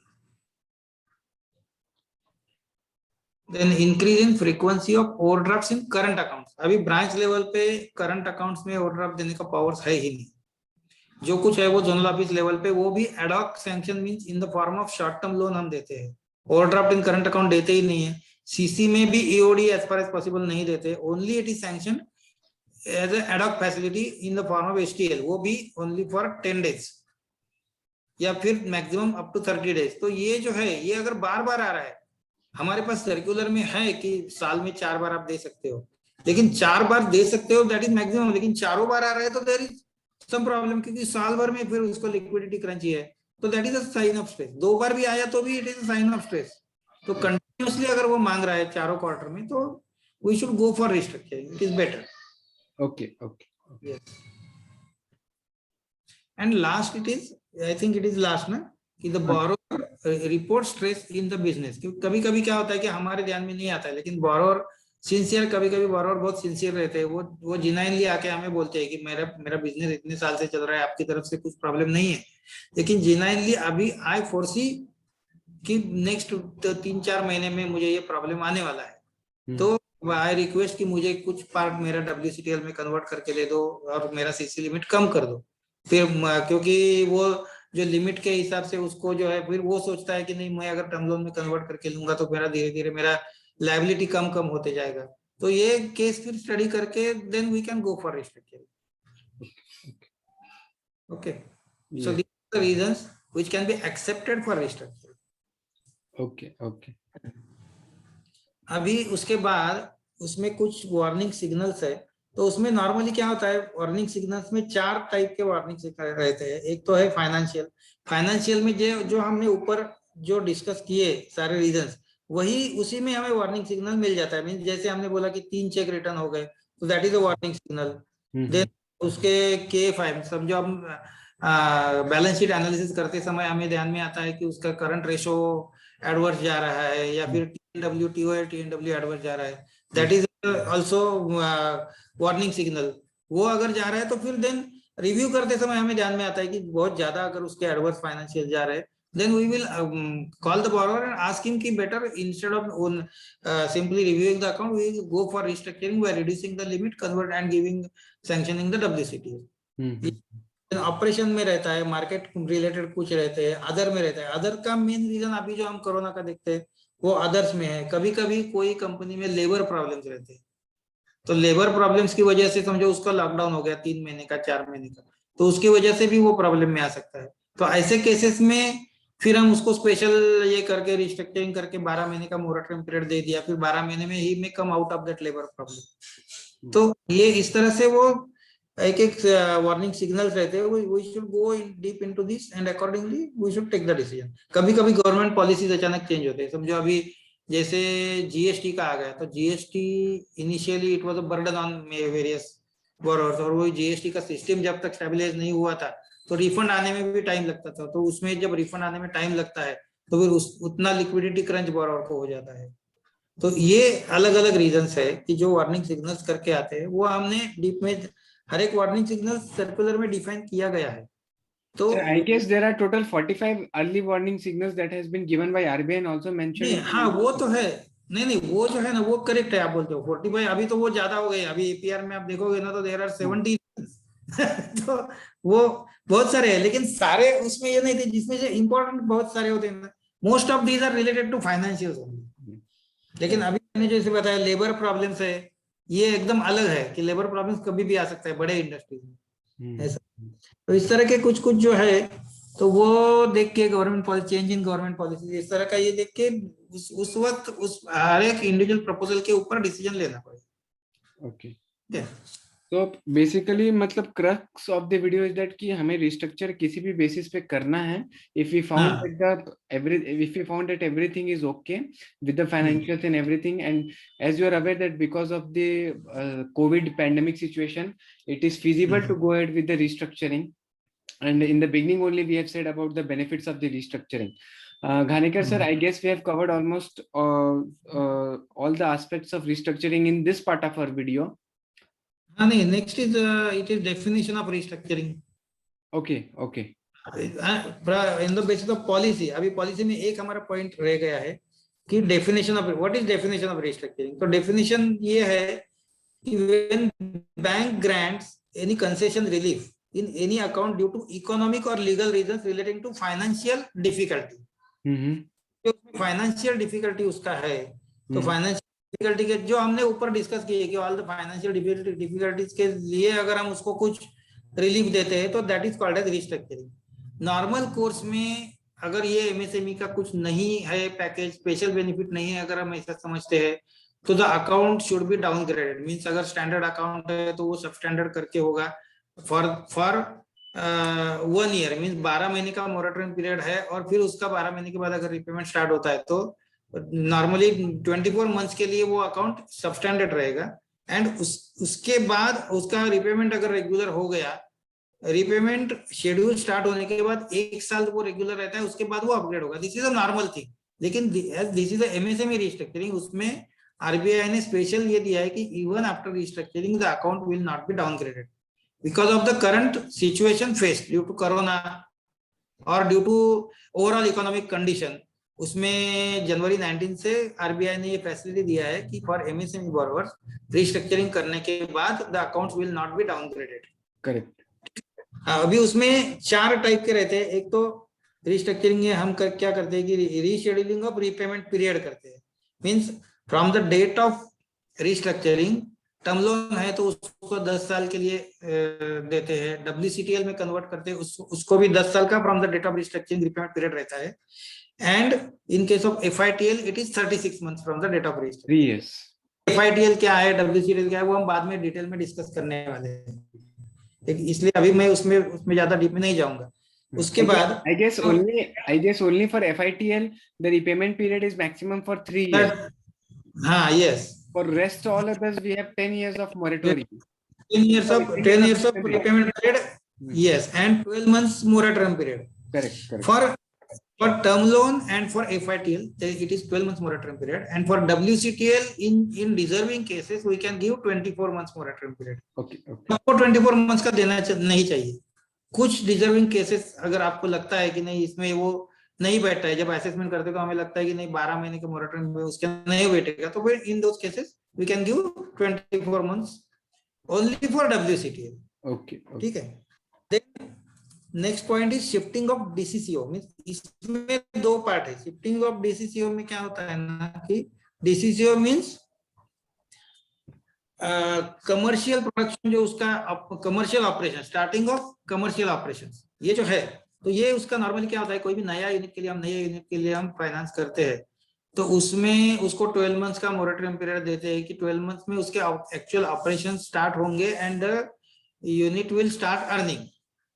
Then increase in frequency of overdrafts in current accounts। अभी ब्रांच लेवल पे करंट अकाउंट्स में ओवरड्राफ्ट देने का पावर्स है ही नहीं, जो कुछ है वो जोनल ऑफिस लेवल पे, वो भी ad hoc sanction means in the form of short term loan हम देते हैं, ओवरड्राफ्ट इन करंट अकाउंट देते ही नहीं है। सीसी में भी EOD as far as possible नहीं देते, only it is sanction as ad hoc facility in the form of HTL, वो भी ओनली फॉर 10 days या फिर मैक्सिमम अप टू 30 days। तो ये जो है ये अगर बार बार आ रहा है, हमारे पास सर्कुलर में है कि साल में 4 बार आप दे सकते हो, लेकिन 4 बार दे सकते हो दैट इज मैक्सिमम, लेकिन चारों बार आ रहा है तो देयर इज सम प्रॉब्लम, क्योंकि साल भर में फिर उसको लिक्विडिटी क्रंच है, तो that is a sign of stress. 2 बार भी आया तो भी it is a sign of stress. तो कंटिन्यूअसली अगर वो मांग रहा है चारों क्वार्टर में, तो we should go for restructuring, it is better. Okay. Yes. And last it is, I think it is last ना, कि the borrower report stress in the business. क्योंकि कभी कभी क्या होता है कि हमारे ध्यान में नहीं आता है, लेकिन बोरोवर सिंसियर, कभी कभी बोरोवर बहुत सिंसियर रहते हैं, वो जेन्युइनली आके हमें बोलते हैं कि मेरा बिजनेस इतने साल से चल रहा है, आपकी तरफ से कुछ प्रॉब्लम नहीं है, लेकिन जेन्युइनली अभी आई फोरसी कि नेक्स्ट 3-4 महीने में मुझे ये प्रॉब्लम आने वाला है, तो आई रिक्वेस्ट कि मुझे कुछ पार्ट मेरा WCTL में कन्वर्ट करके दे दो और मेरा सीसी लिमिट कम कर दो। फिर क्योंकि वो जो लिमिट के हिसाब से उसको जो है, फिर वो सोचता है कि नहीं, मैं अगर टर्म लोन में कन्वर्ट करके लूंगा तो मेरा धीरे धीरे मेरा लायबिलिटी कम होते जाएगा। तो ये केस फिर स्टडी करके then we can go for restructuring. Okay, so these are the reasons which can be accepted for restructuring. Okay. अभी उसके बाद उसमें कुछ वार्निंग सिग्नल्स है, तो उसमें नॉर्मली क्या होता है, वार्निंग सिग्नल्स में 4 टाइप के वार्निंग सिग्नल रहते हैं। एक तो है फाइनेंशियल में जो हमने ऊपर जो डिस्कस किए सारे रीजंस, वही उसी में हमें वार्निंग सिग्नल मिल जाता है। मींस जैसे हमने बोला कि 3 चेक रिटर्न हो गए, तो that is a warning signal. Then उसके K5, समझो हम बैलेंस शीट एनालिसिस करते समय हमें ध्यान में आता है कि उसका करंट रेशो एडवर्स जा रहा है, या फिर TNW एडवर्स जा रहा है, that is also warning signal. वो अगर जा रहा है तो फिर देन रिव्यू करते समय हमें ध्यान में आता है कि बहुत ज्यादा अगर उसके एडवर्स फाइनेंशियल जा रहे हैं, then we will call the borrower and ask him कि better instead of simply reviewing the account, we will go for restructuring by reducing the limit, convert and giving sanctioning the WCTL। Operation में रहता है, market related कुछ रहते हैं, other में रहता है। अदर का मेन रीजन अभी जो हम कोरोना का देखते हैं वो अदर्स में है। कभी कभी कोई कंपनी में लेबर प्रॉब्लम्स रहते हैं, तो लेबर प्रॉब्लम्स की वजह से समझो उसका लॉकडाउन हो गया 3 महीने का 4 महीने का, तो उसकी वजह से भी वो प्रॉब्लम में आ सकता है। तो ऐसे केसेस में फिर हम उसको स्पेशल ये करके रिस्ट्रक्चरिंग करके 12 महीने का मोरेटोरियम पीरियड दे दिया, फिर 12 महीने में ही में come out of that labour problem. तो ये इस तरह से वो एक वार्निंग सिग्नल्स रहते हैं। We should go in deep into this and accordingly we should take the decision. कभी कभी गवर्नमेंट पॉलिसीज अचानक चेंज होते हैं, समझो अभी जैसे GST का आ गया, तो GST initially it was a burden on various borrowers, और वो GST का सिस्टम जब तक स्टेबलाइज नहीं हुआ था तो रिफंड आने में भी टाइम लगता था। तो उसमें जब रिफंड आने में टाइम लगता है तो फिर उतना लिक्विडिटी क्रंच बोरोवर को हो जाता है। तो ये अलग अलग रीजंस है कि जो वार्निंग सिग्नल्स करके आते हैं वो हमने डीप में हर एक वार्निंग सिग्नल सर्कुलर में डिफाइन किया गया है। तो Sir, I guess there are total 45 early warning signals that has been given by RBI and also mentioned नहीं, in हाँ वो तो है, नहीं वो जो है ना वो करेक्ट है, आप बोलते हो 45, अभी तो वो ज्यादा हो गए, अभी एपीआर में आप देखोगे ना तो देयर आर 70 तो वो बहुत सारे हैं, लेकिन सारे उसमें ये नहीं थे जिसमें से इंपॉर्टेंट बहुत सारे होते हैं ना, most of these are related to financial only. लेकिन अभी मैंने जैसे बताया लेबर प्रॉब्लम्स है, ये एकदम अलग है कि लेबर प्रॉब्लम्स कभी भी आ सकता है बड़े इंडस्ट्रीज में ऐसा। तो इस तरह के कुछ कुछ जो है तो वो देख के government policy, change in government policy इस तरह का ये देख के उस वक्त उस हर एक इंडिविजुअल प्रपोजल के ऊपर डिसीजन लेना पड़ेगा। ओके, ठीक है। तो बेसिकली मतलब crux of the video is that कि हमें रिस्ट्रक्चर किसी भी बेसिस पे करना है इफ वी फाउंड हाँ, that everything is okay with the financials and everything, and as you are aware that because of the covid pandemic situation it is feasible to go ahead with the restructuring, and in the beginning only we have said about the benefits of the restructuring. Ghanekar sir, I guess we have covered almost all the aspects of restructuring in this part of our video. हाँ नहीं, next is it is definition of restructuring. Okay, okay. In the basis of policy, अभी policy में एक हमारा point रह गया है कि definition of what is definition of restructuring. तो डेफिनेशन ये है कि when bank grants any concession relief in any account due to economic or legal reasons relating to financial difficulty. जो फाइनेंशियल डिफिकल्टी उसका है, तो फाइनेंशियल डिफिकल्टी के जो हमने ऊपर डिस्कस किए कि ऑल द फाइनेंशियल डिफिकल्टीज के लिए अगर हम उसको कुछ रिलीफ देते हैं तो that is called as restructuring. Normal course में अगर ये एमएसएमई का कुछ नहीं है पैकेज, स्पेशल बेनिफिट नहीं है, अगर हम ऐसा समझते हैं तो the account should B downgraded. Means अगर स्टैंडर्ड अकाउंट है तो वो सब स्टैंडर्ड करके होगा फॉर 1 ईयर, मींस 12 महीने का मोरेटोरियम पीरियड है, और फिर उसका 12 महीने के बाद अगर रिपेमेंट स्टार्ट होता है तो नॉर्मली 24 मंथ्स के लिए वो अकाउंट सबस्टैंडर्ड रहेगा। एंड उसके बाद उसका रिपेमेंट अगर रेगुलर हो गया, रिपेमेंट शेड्यूल स्टार्ट होने के बाद 1 साल वो रेगुलर रहता है, उसके बाद वो अपग्रेड होगा। This is a normal thing. लेकिन दिस इज एमएसएमई रिस्ट्रक्चरिंग, उसमें आरबीआई ने स्पेशल ये दिया है कि even after restructuring the account will not B downgraded because of the current situation faced due to corona or due to overall economic condition। उसमें जनवरी 19 से RBI ने ये फैसिलिटी दिया है कि फॉर एमएसएमई बोरोवर्स रिस्ट्रक्चरिंग करने के बाद the accounts will not B downgraded. Correct. अभी उसमें 4 टाइप के रहते हैं। एक तो रिस्ट्रक्चरिंग है, हम क्या करते हैं कि रीशेड्यूलिंग ऑफ रीपेमेंट पीरियड करते हैं। Means from the date of restructuring, term loan है तो उसको 10 साल के लिए देते हैं, डब्ल्यूसीटीएल में कन्वर्ट करते हैं उसको भी 10 साल का from the date of restructuring repayment period रहता है। And in case of FITL it is 36 months from the date of restructuring. 3 years। FITL क्या है, डब्ल्यूसीटीएल क्या है, वो हम बाद में डिटेल में डिस्कस करने वाले हैं, इसलिए अभी मैं उसमें ज्यादा डीप में नहीं जाऊंगा। उसके बाद I guess only for FITL the repayment period is maximum for 3 years. हाँ, yes. For rest all others we have 10 years of moratorium. 10 years of repayment period, yes, and 12 months moratorium period. Correct. For term loan and for FITL it is 12 months moratorium period, and for WCTL in deserving cases we can give 24 months moratorium period. Okay. आपको 24 months का देना नहीं चाहिए। कुछ deserving cases अगर आपको लगता है कि नहीं इसमें वो नहीं बैठता है, जब असेसमेंट करते तो हमें लगता है कि नहीं 12 महीने के मोरेटोरियम में उसके नहीं बैठेगा, तो फिर in those cases we can give 24 months only for WCTL. Okay, ठीक है। Then next point is shifting of DCCO. Means इसमें 2 पार्ट है। शिफ्टिंग ऑफ डीसीसीओ में क्या होता है ना कि डीसीसीओ मींस कमर्शियल प्रोडक्शन, जो उसका commercial operation, starting of commercial operation, ये जो है तो ये उसका नॉर्मली क्या होता है, कोई भी नया यूनिट के लिए हम फाइनेंस करते हैं तो उसमें उसको 12 मंथ्स का मोरेटोरियम पीरियड देते हैं कि 12 मंथ्स में उसके एक्चुअल ऑपरेशन स्टार्ट होंगे and unit will start earning.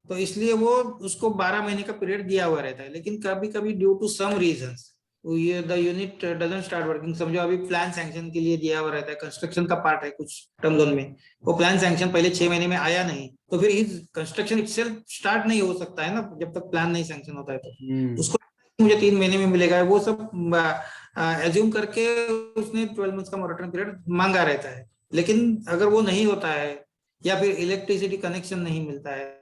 तो इसलिए वो उसको 12 महीने का पीरियड दिया हुआ रहता है। लेकिन कभी कभी ड्यू टू सम रीजंस ये the unit doesn't start working, समझो अभी प्लान सैंक्शन के लिए दिया हुआ रहता है, कंस्ट्रक्शन का पार्ट है कुछ टर्म जोन में, वो प्लान सैंक्शन पहले 6 महीने में आया नहीं, तो फिर इस कंस्ट्रक्शन इटसेल्फ स्टार्ट नहीं हो सकता है ना, जब तक प्लान नहीं सैंक्शन होता है तो उसको मुझे 3 महीने में मिलेगा, वो सब एज्यूम करके उसने 12 मंथ्स का मोरेटोरियम पीरियड मांगा रहता है। लेकिन अगर वो नहीं होता है या फिर इलेक्ट्रिसिटी कनेक्शन नहीं मिलता है,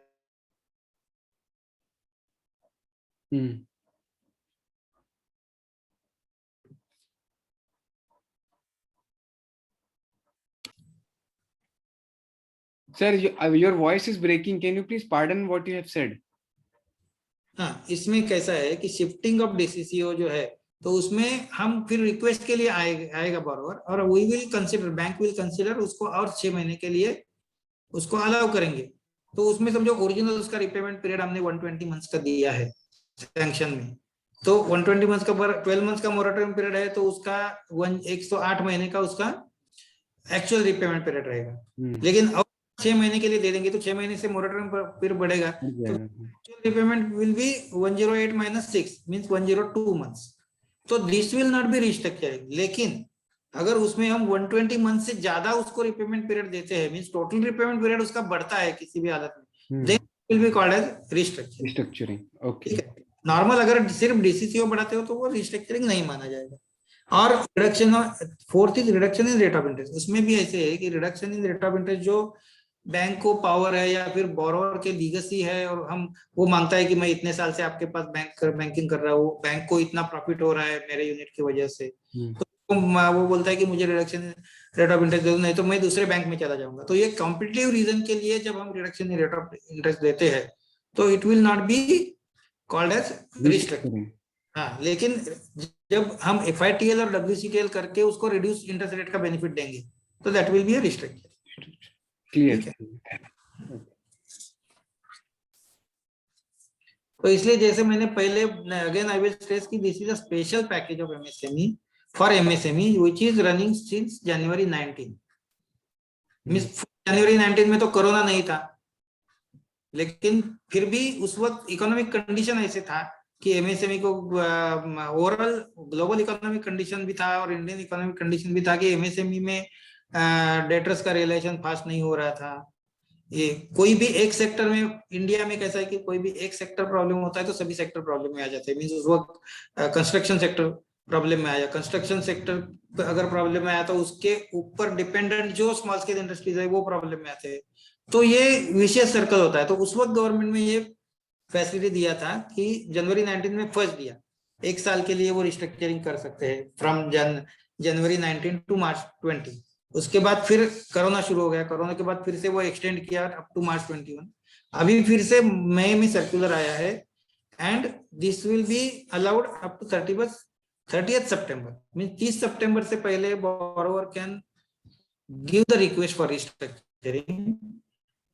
Sir, your voice is breaking. Can you please pardon what you have said? हाँ, इसमें कैसा है कि शिफ्टिंग ऑफ डीसीसीओ जो है, तो उसमें हम फिर रिक्वेस्ट के लिए आएगा बॉरोवर, और we will consider, bank will consider उसको और 6 महीने के लिए उसको अलाउ करेंगे। तो उसमें समझो ओरिजिनल उसका रिपेमेंट पीरियड हमने 120 मंथ्स का दिया है सैंक्शन में, तो 120 मंथ्स का 12 मंथ्स का मोरेटोरियम पीरियड है, तो उसका 108 महीने का उसका एक्चुअल रिपेमेंट पीरियड रहेगा। लेकिन अब 6 महीने के लिए दे देंगे तो 6 महीने से मोरेटोरियम पीरियड बढ़ेगा, तो repayment will be 108 - 6 means 102 months. तो this will not be restructuring. लेकिन अगर उसमें हम 120 मंथ से ज्यादा उसको रिपेमेंट पीरियड देते हैं, मींस टोटल रिपेमेंट पीरियड उसका बढ़ता है किसी भी हालत में, then will be called as restructuring. Okay. Normal अगर सिर्फ डीसीसीओ बढ़ाते हो तो वो रिस्ट्रक्चरिंग नहीं माना जाएगा। और reduction, fourth is reduction in rate of interest. उसमें भी ऐसे है कि reduction in rate of interest जो बैंक को पावर है या फिर बोरोवर के लीगेसी है, और हम वो मांगता है कि मैं इतने साल से आपके पास बैंकिंग कर रहा हूँ, बैंक को इतना प्रॉफिट हो रहा है मेरे यूनिट की वजह से, तो वो बोलता है कि मुझे रिडक्शन रेट ऑफ इंटरेस्ट दे दो, नहीं तो मैं दूसरे बैंक में चला जाऊंगा। तो ये कॉम्पिटिटिव रीजन के लिए जब हम reduction in rate of interest देते हैं तो it will not be called as restructuring. हाँ, लेकिन जब हम एफआईटीएल और डब्ल्यूसीटीएल करके उसको रिड्यूस इंटरेस्ट रेट का बेनिफिट देंगे तो that will be a restructure. Clear. तो इसलिए जैसे मैंने पहले, अगेन आई विल स्ट्रेस कि this is a special package of MSME for MSME which is running since January 19। मिस जनवरी 19 में तो कोरोना नहीं था, लेकिन फिर भी उस वक्त इकोनॉमिक कंडीशन ऐसे था कि एमएसएमई को ओवरऑल ग्लोबल इकोनॉमिक कंडीशन भी था और इंडियन इकोनॉमिक कंडीशन भी था कि एमएसएमई में डेटर्स का रिलेशन फास्ट नहीं हो रहा था। ये कोई भी एक सेक्टर में, इंडिया में कैसा है कि कोई भी एक सेक्टर प्रॉब्लम होता है तो सभी सेक्टर प्रॉब्लम में आ जाते हैं। मींस उस वक्त कंस्ट्रक्शन सेक्टर प्रॉब्लम में आया, कंस्ट्रक्शन सेक्टर अगर प्रॉब्लम में आया तो उसके ऊपर डिपेंडेंट जो स्मॉल स्केल इंडस्ट्रीज है वो प्रॉब्लम में आते हैं। तो ये विशेष सर्कल होता है। तो उस वक्त गवर्नमेंट में ये फैसिलिटी दिया था कि जनवरी 19 में फर्स्ट दिया, 1 साल के लिए वो रिस्ट्रक्चरिंग कर सकते हैं फ्रॉम जनवरी 19 टू मार्च 20। उसके बाद फिर कोरोना शुरू हो गया, कोरोना के बाद फिर से वो एक्सटेंड किया अप टू मार्च 21। अभी फिर से मई में सर्कुलर आया है and this will be allowed up to 30th सितंबर, मीन 30 सितंबर से पहले borrower can give the request for restructuring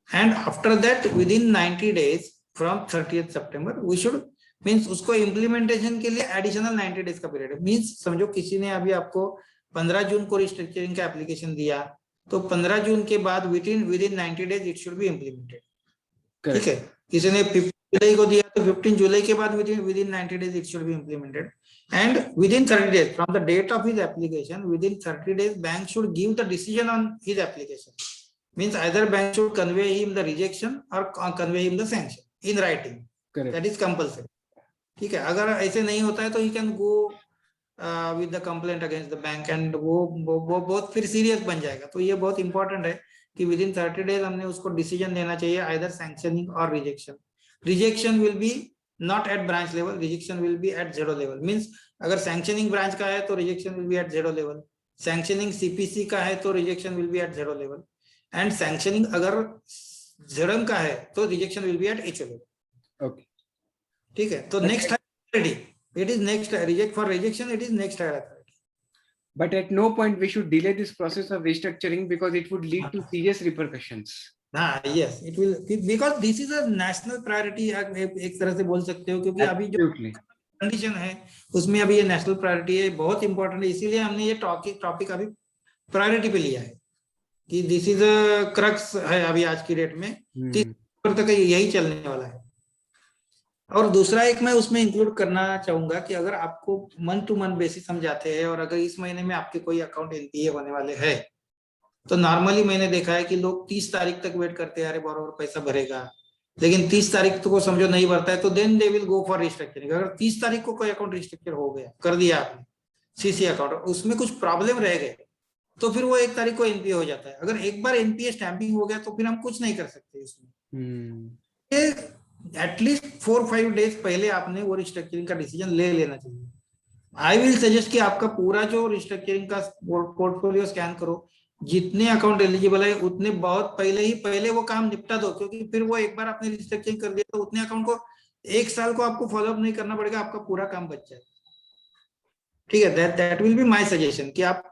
and after that within 90 days फ्रॉम 30th सितंबर वी शुड, मीन्स उसको इम्प्लीमेंटेशन के लिए एडिशनल 90 days का पीरियड है। मीन्स समझो किसी ने अभी आपको 15 जून को रिस्ट्रक्चरिंग का एप्लीकेशन दिया तो 15 जून के बाद within 90 days it should be implemented. ठीक है, किसी ने 15 जुलाई को दिया तो 15 जुलाई के बाद within 90 days it should be implemented and within 30 days from the date of his application, within 30 days bank should give the decision on his application. Means either bank should convey him the rejection और convey him the sanction in writing, that is compulsory. ठीक है, अगर ऐसे नहीं होता है तो he can go with the complaint against the bank and वो बहुत फिर सीरियस बन जाएगा। तो ये बहुत इंपॉर्टेंट है कि विद इन 30 days हमने उसको डिसीजन देना चाहिए, आइदर सैंक्शनिंग और rejection. Rejection will be not at branch level, rejection will be at zero level. Means अगर सैंक्शनिंग ब्रांच का है तो rejection will be at zero level, sanctioning CPC का है तो rejection will be at zero level, and sanctioning अगर ZM का है तो rejection will be at HO level. Okay, ठीक है। तो नेक्स्ट है it is next reject for rejection, it is next higher authority. But at no point we should delay this process of restructuring because it would lead to serious repercussions. Yes, it will, because this is a national priority, एक तरह से बोल सकते हो, क्योंकि अभी जो condition है उसमें अभी ये नेशनल प्रायोरिटी है, बहुत इंपॉर्टेंट है। इसीलिए हमने ये टॉपिक अभी प्रायोरिटी पे लिया है कि दिस इज अ क्रक्स है अभी आज की डेट में, 30 तक यही चलने वाला है। और दूसरा एक मैं उसमें इंक्लूड करना चाहूंगा कि अगर आपको मंथ टू मंथ बेसिस हम जाते हैं और अगर इस महीने में आपके कोई अकाउंट एनपीए होने वाले हैं, तो नॉर्मली मैंने देखा है कि लोग 30 तारीख तक वेट करते हैं, अरे बोरोवर पैसा भरेगा, लेकिन 30 तारीख तो को समझो नहीं भरता है, तो then they will go for restructuring. अगर 30 तारीख को कोई अकाउंट रिस्ट्रक्चर हो गया, कर दिया आपने सीसी अकाउंट, उसमें कुछ प्रॉब्लम रह गए, तो फिर वो 1 तारीख को एनपीए हो जाता है। अगर एक बार एनपीए स्टैंपिंग हो गया तो फिर हम कुछ नहीं कर सकते इसमें। एटलीस्ट 4-5 डेज पहले आपने वो रिस्ट्रक्चरिंग का डिसीजन ले लेना चाहिए। आई विल सजेस्ट कि आपका पूरा जो रिस्ट्रक्चरिंग का पोर्टफोलियो स्कैन करो, जितने अकाउंट एलिजिबल है उतने बहुत पहले वो काम निपटा दो, क्योंकि फिर वो एक बार आपने रिस्ट्रक्चरिंग कर दिया तो उतने अकाउंट को 1 साल को आपको फॉलोअप नहीं करना पड़ेगा, आपका पूरा काम बच जाए। ठीक है, that will be my suggestion कि आप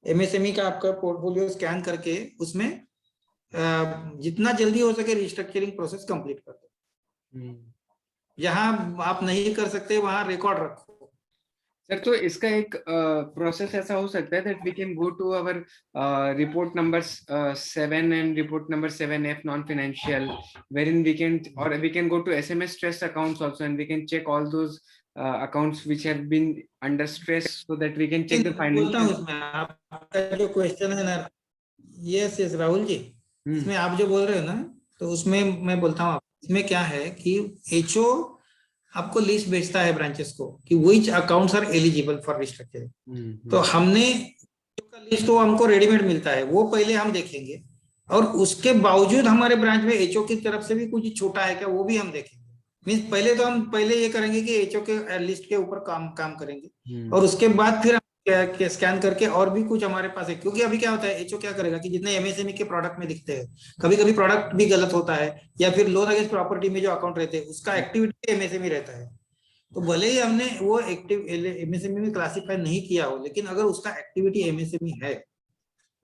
एमएसएमई का आपका पोर्टफोलियो स्कैन करके उसमें जितना जल्दी हो सके रिस्ट्रक्चरिंग प्रोसेस कंप्लीट कर दो। जहां आप नहीं कर सकते वहां रिकॉर्ड रखो। सर, तो इसका एक प्रोसेस ऐसा हो सकता है that we can go to our report number 7 and report number 7F non financial, wherein we can go to SMS stress accounts also, and we can check all those accounts which have been under stress, so that we can check the बोलता हूँ financial. उसमें आपका जो question है ना, yes Rahul ji, इसमें आप जो बोल रहे हो ना, तो उसमें मैं बोलता हूँ इसमें क्या है कि एचओ आपको लिस्ट भेजता है ब्रांचेस को कि which accounts are eligible for restructuring. तो हमने लिस्ट तो हमको रेडीमेड मिलता है, वो पहले हम देखेंगे, और उसके बावजूद हमारे ब्रांच में एचओ की तरफ से भी कुछ छोटा है क्या वो भी हम देखेंगे। मींस पहले तो हम ये करेंगे कि एचओ के लिस्ट के ऊपर काम करेंगे, और उसके बाद फिर स्कैन करके और भी कुछ हमारे पास है। क्योंकि अभी क्या होता है, एचओ क्या करेगा कि जितने एमएसएमई के प्रोडक्ट में दिखते हैं, कभी कभी प्रोडक्ट भी गलत होता है, या फिर लोन अगेंस्ट प्रॉपर्टी में जो अकाउंट रहते हैं उसका एक्टिविटी एमएसएमई रहता है। तो भले ही हमने वो एक्टिव एमएसएमई में क्लासिफाई नहीं किया हो, लेकिन अगर उसका एक्टिविटी एमएसएमई है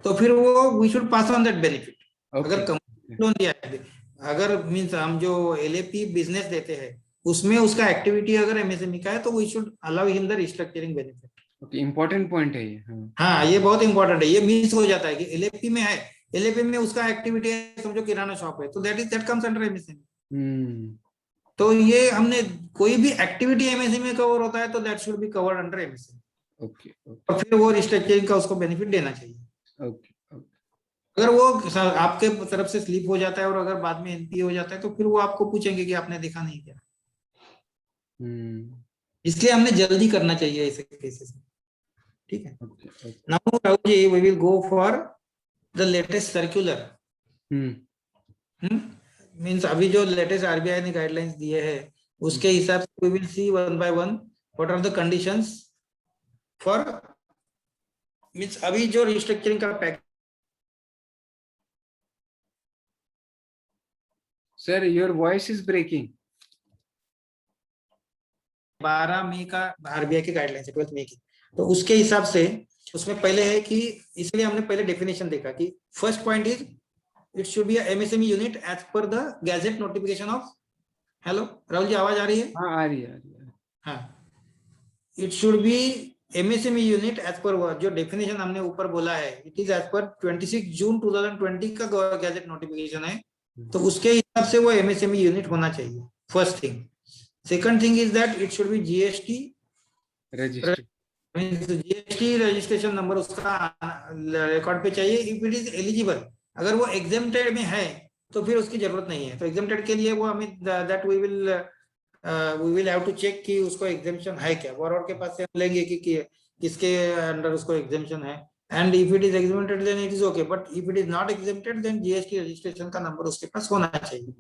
तो फिर वो we should pass on that benefit. अगर लोन दिया है, अगर मींस हम जो एलएपी बिजनेस देते हैं उसमें उसका एक्टिविटी अगर एमएसएमई का है, तो we should allow him the restructuring benefit. Okay, important point है ये। हाँ, ये बहुत इंपॉर्टेंट है। ये मिस हो जाता है कि एलएपी में है, एलएपी में उसका एक्टिविटी है, समझो किराना शॉप है, तो दैट कम्स अंडर एमएसएमई। तो ये हमने कोई भी एक्टिविटी एमएसएमई में कवर होता है तो that should be covered under MSME. Okay, और फिर वो रिस्ट्रक्चरिंग का उसको बेनिफिट देना चाहिए। ओके। अगर वो आपके तरफ से स्लिप हो जाता है और अगर बाद में एनपीए हो जाता है, तो फिर वो आपको पूछेंगे कि आपने देखा नहीं क्या। इसलिए हमने जल्दी करना चाहिए ऐसे केसेस में। ठीक है, now Rahul ji, we will go for the latest circular. Means अभी जो लेटेस्ट आरबीआई ने गाइडलाइंस दिए हैं उसके हिसाब से we will see one by one what are the conditions for, means अभी जो रिस्ट्रक्चरिंग का pack. Sir, your voice is breaking. 12 मई का आरबीआई की गाइडलाइंस है, 12 मई की। तो उसके हिसाब से उसमें पहले है कि, इसलिए हमने पहले डेफिनेशन देखा कि first point is it should be MSME unit as per the gazette notification of. Hello Rahul ji, आवाज आ रही है? हाँ, आ रही है। हाँ, it should be MSME unit as per जो डेफिनेशन हमने ऊपर बोला है, इट इज एज पर 26 जून 2020 का गैजेट नोटिफिकेशन है, तो उसके हिसाब से वो एमएसएमई यूनिट होना चाहिए, first thing. Second thing is that it should B GST registered, GST registration number उसका रिकॉर्ड पे चाहिए। इफ इट इज एलिजिबल, अगर वो एग्जेम्प्टेड में है तो फिर उसकी जरूरत नहीं है। तो एग्जेम्प्टेड के लिए वो हमें that we will have to check कि उसको एग्जेम्पशन है क्या। बोरोवर के पास से हम लेंगे कि किसके अंडर उसको एग्जेम्पशन है, and if it is exempted then it is okay, but if it is not exempted then GST registration का नंबर उसके पास होना चाहिए,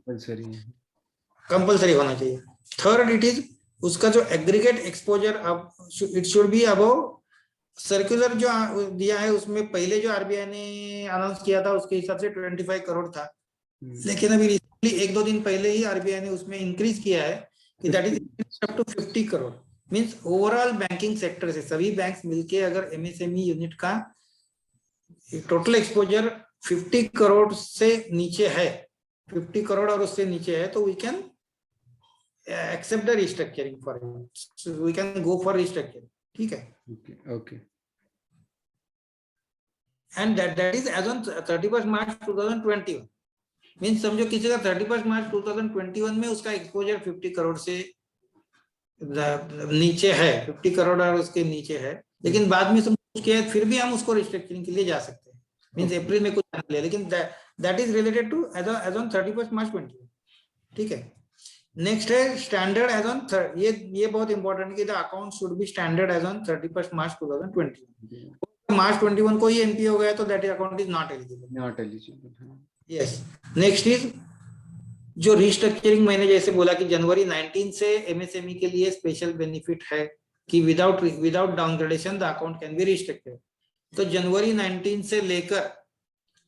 कंपलसरी होना चाहिए। थर्ड, इट इज उसका जो एग्रीगेट एक्सपोजर अब it should be above circular जो दिया है उसमें पहले जो आरबीआई ने अनाउंस किया था उसके हिसाब से 25 करोड़ था, लेकिन अभी रिसेंटली 1-2 दिन पहले ही आरबीआई ने उसमें इंक्रीज किया है कि that is up to 50 crore. Means overall banking sector से सभी बैंक्स मिलके अगर एमएसएमई यूनिट का टोटल एक्सपोजर 50 करोड़ से नीचे है, 50 करोड़ और उससे नीचे है, तो we can accept the restructuring for him, so we can go for restructuring. ठीक है, okay. And that is as on 31st March 2021। Means समझो किसी का 31st मार्च 2021 में उसका एक्सपोजर 50 करोड़ से नीचे है, 50 करोड़ और उसके नीचे है, लेकिन बाद में सब कुछ किया है, फिर भी हम उसको रिस्ट्रक्चरिंग के लिए जा सकते हैं। मींस अप्रैल में कुछ जाना लिया, लेकिन that is related to as on 31 March 20। ठीक है। नेक्स्ट है स्टैंडर्ड एज ऑन, ये बहुत इंपॉर्टेंट है कि the account should be standard as on 31 March 2020। मार्च 21 को ही एनपीए हो गया तो that account is not eligible. Yes. Next is जो रिस्ट्रक्चरिंग, मैंने जैसे बोला कि जनवरी 19 से एमएसएमई के लिए स्पेशल बेनिफिट है कि without downgradation the account can be restricted. तो जनवरी 19 से लेकर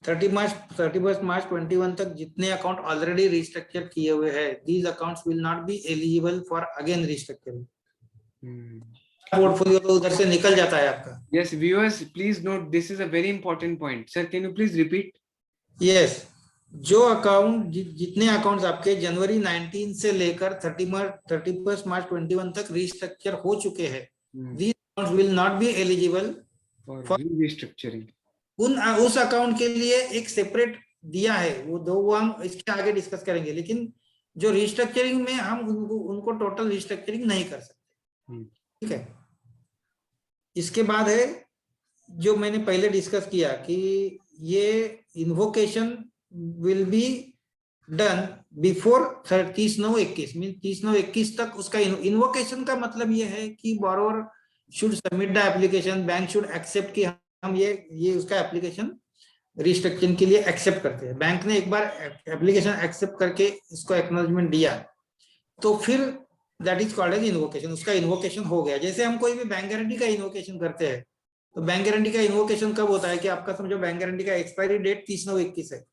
31 मार्च 21 तक जितने अकाउंट ऑलरेडी रिस्ट्रक्चर किए हुए हैं, these accounts will not be eligible for again restructuring. Portfolio तो उधर से निकल जाता है आपका। Yes, viewers, please note this is a very important point. Sir, can you please repeat? Yes, जो अकाउंट जितने अकाउंट्स आपके जनवरी 19 से लेकर 31 मार्च 21 तक रिस्ट्रक्चर हो चुके हैं, these accounts will not be eligible for restructuring. उस अकाउंट के लिए एक सेपरेट दिया है, वो हम इसके आगे डिस्कस करेंगे, लेकिन जो रिस्ट्रक्चरिंग में हम उनको टोटल रिस्ट्रक्चरिंग नहीं कर सकते। ठीक है। इसके बाद है जो मैंने पहले डिस्कस किया कि ये invocation will be done before 30/9/21, mean 30/9/21 तक उसका इन्वोकेशन का मतलब ये है कि borrower should submit the application, bank should accept कि हम ये उसका एप्लीकेशन रिस्ट्रक्चरिंग के लिए एक्सेप्ट करते हैं। बैंक ने एक बार एप्लीकेशन एक्सेप्ट करके इसको एक्नॉलेजमेंट दिया तो फिर that is called as invocation, उसका इन्वोकेशन हो गया। जैसे हम कोई भी बैंक गारंटी का इन्वोकेशन करते हैं तो बैंक गारंटी का इन्वोकेशन कब होता है कि आपका समझो बैंक गारंटी का एक्सपायरी डेट 30/9/21 है,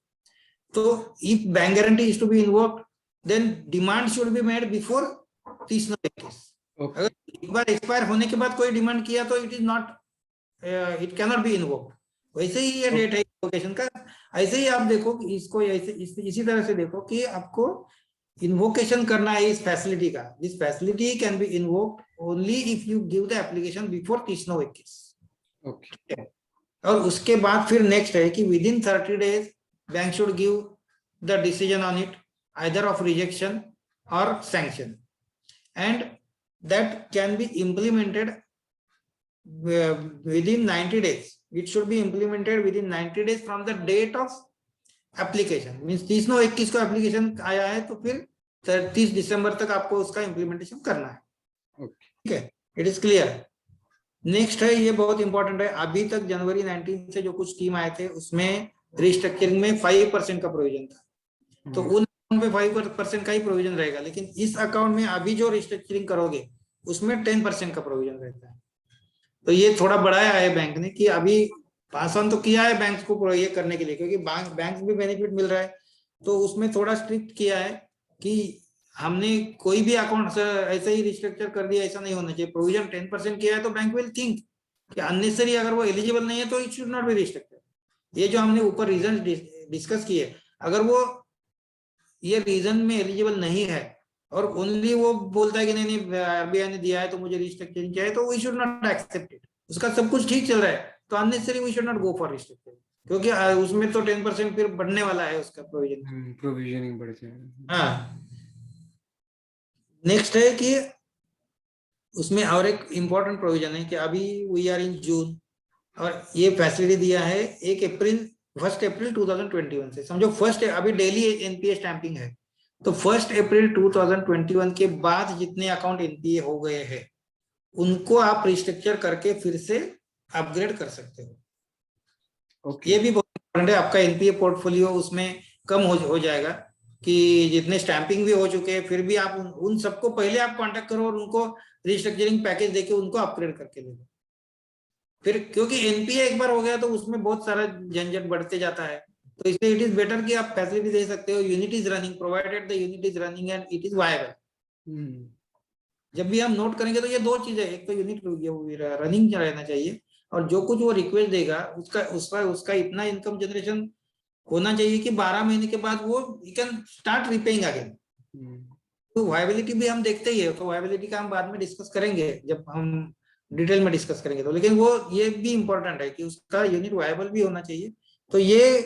तो if bank guarantee is to be invoked then demand should be made before 30/9/21। अगर एक बार एक्सपायर होने के बाद कोई डिमांड किया तो it is not, it can not be invoked. वैसे ही ये डेट है इन्वोकेशन का। ऐसे ही आप देखो कि इसको ऐसे इसी तरह से देखो कि आपको इन्वोकेशन करना है इस फैसिलिटी का। This facility can be invoked only if you give the application before 30/9/21। Okay. और उसके बाद फिर नेक्स्ट है कि within 30 days bank should give the decision on it, either of rejection और sanction, and that can be implemented within 90 days. It should be implemented within 90 days from the date of application. Means 30/9/21 को application आया है तो फिर 30 दिसंबर तक आपको उसका implementation करना है। ठीक है, इट इज क्लियर। नेक्स्ट है, ये बहुत इंपॉर्टेंट है, अभी तक जनवरी 19 से जो कुछ स्कीम आए थे उसमें रिस्ट्रक्चरिंग में 5% का प्रोविजन था, तो उन अकाउंट में 5% का ही प्रोविजन रहेगा, लेकिन इस अकाउंट में अभी जो रिस्ट्रक्चरिंग करोगे उसमें 10% का प्रोविजन रहता है। तो ये थोड़ा बढ़ाया है बैंक ने कि अभी पास ऑन तो किया है बैंक को ये करने के लिए, क्योंकि बैंक भी बेनिफिट मिल रहा है, तो उसमें थोड़ा स्ट्रिक्ट किया है कि हमने कोई भी अकाउंट ऐसे ही रिस्ट्रक्चर कर दिया, ऐसा नहीं होना चाहिए। प्रोविजन 10% किया है तो बैंक विल थिंक कि अननेसेसरी अगर वो एलिजिबल नहीं है तो इट शुड नॉट बी रिस्ट्रक्टेड। ये जो हमने ऊपर रीजन डिस्कस किए, अगर वो ये रीजन में एलिजिबल नहीं है और ओनली वो बोलता है कि नहीं आरबीआई ने दिया है तो मुझे रिस्ट्रक्चरिंग चाहिए, तो we should not accept it. उसका सब कुछ ठीक चल रहा है तो unnecessary we should not go for restructuring, क्योंकि उसमें तो 10% फिर बढ़ने वाला है उसका प्रोविजनिंग बढ़ जाएगा। हाँ। नेक्स्ट है कि उसमें और एक इंपॉर्टेंट प्रोविजन है कि अभी वी आर इन जून और ये फैसिलिटी दिया है 1 अप्रैल 2021 से। समझो फर्स्ट, अभी डेली एनपीए स्टैंपिंग है, तो 1 अप्रैल 2021 के बाद जितने अकाउंट एनपीए हो गए हैं उनको आप रिस्ट्रक्चर करके फिर से अपग्रेड कर सकते हो। ये भी बहुत इंपॉर्टेंट है, आपका एनपीए पोर्टफोलियो उसमें कम हो जाएगा कि जितने स्टैंपिंग भी हो चुके हैं फिर भी आप उन सबको पहले आप कांटेक्ट करो और उनको रिस्ट्रक्चरिंग पैकेज देके उनको अपग्रेड करके ले लो। फिर क्योंकि एनपीए एक बार हो गया तो उसमें बहुत सारा झंझट बढ़ते जाता है, तो इसलिए इट इज बेटर कि आप फैसिलिटी दे सकते हो। Unit is running, provided the unit is running and it is viable. जब भी हम नोट करेंगे तो ये दो चीजें, एक तो यूनिट रनिंग रहना चाहिए और जो कुछ वो रिक्वेस्ट देगा उसका इतना इनकम जनरेशन होना चाहिए कि 12 महीने के बाद वो you can start repaying again. तो वायबिलिटी भी हम देखते ही है, तो वायबिलिटी का हम बाद में डिस्कस करेंगे जब हम डिटेल में डिस्कस करेंगे तो, लेकिन वो ये भी इंपॉर्टेंट है कि उसका यूनिट वायबल भी होना चाहिए। तो ये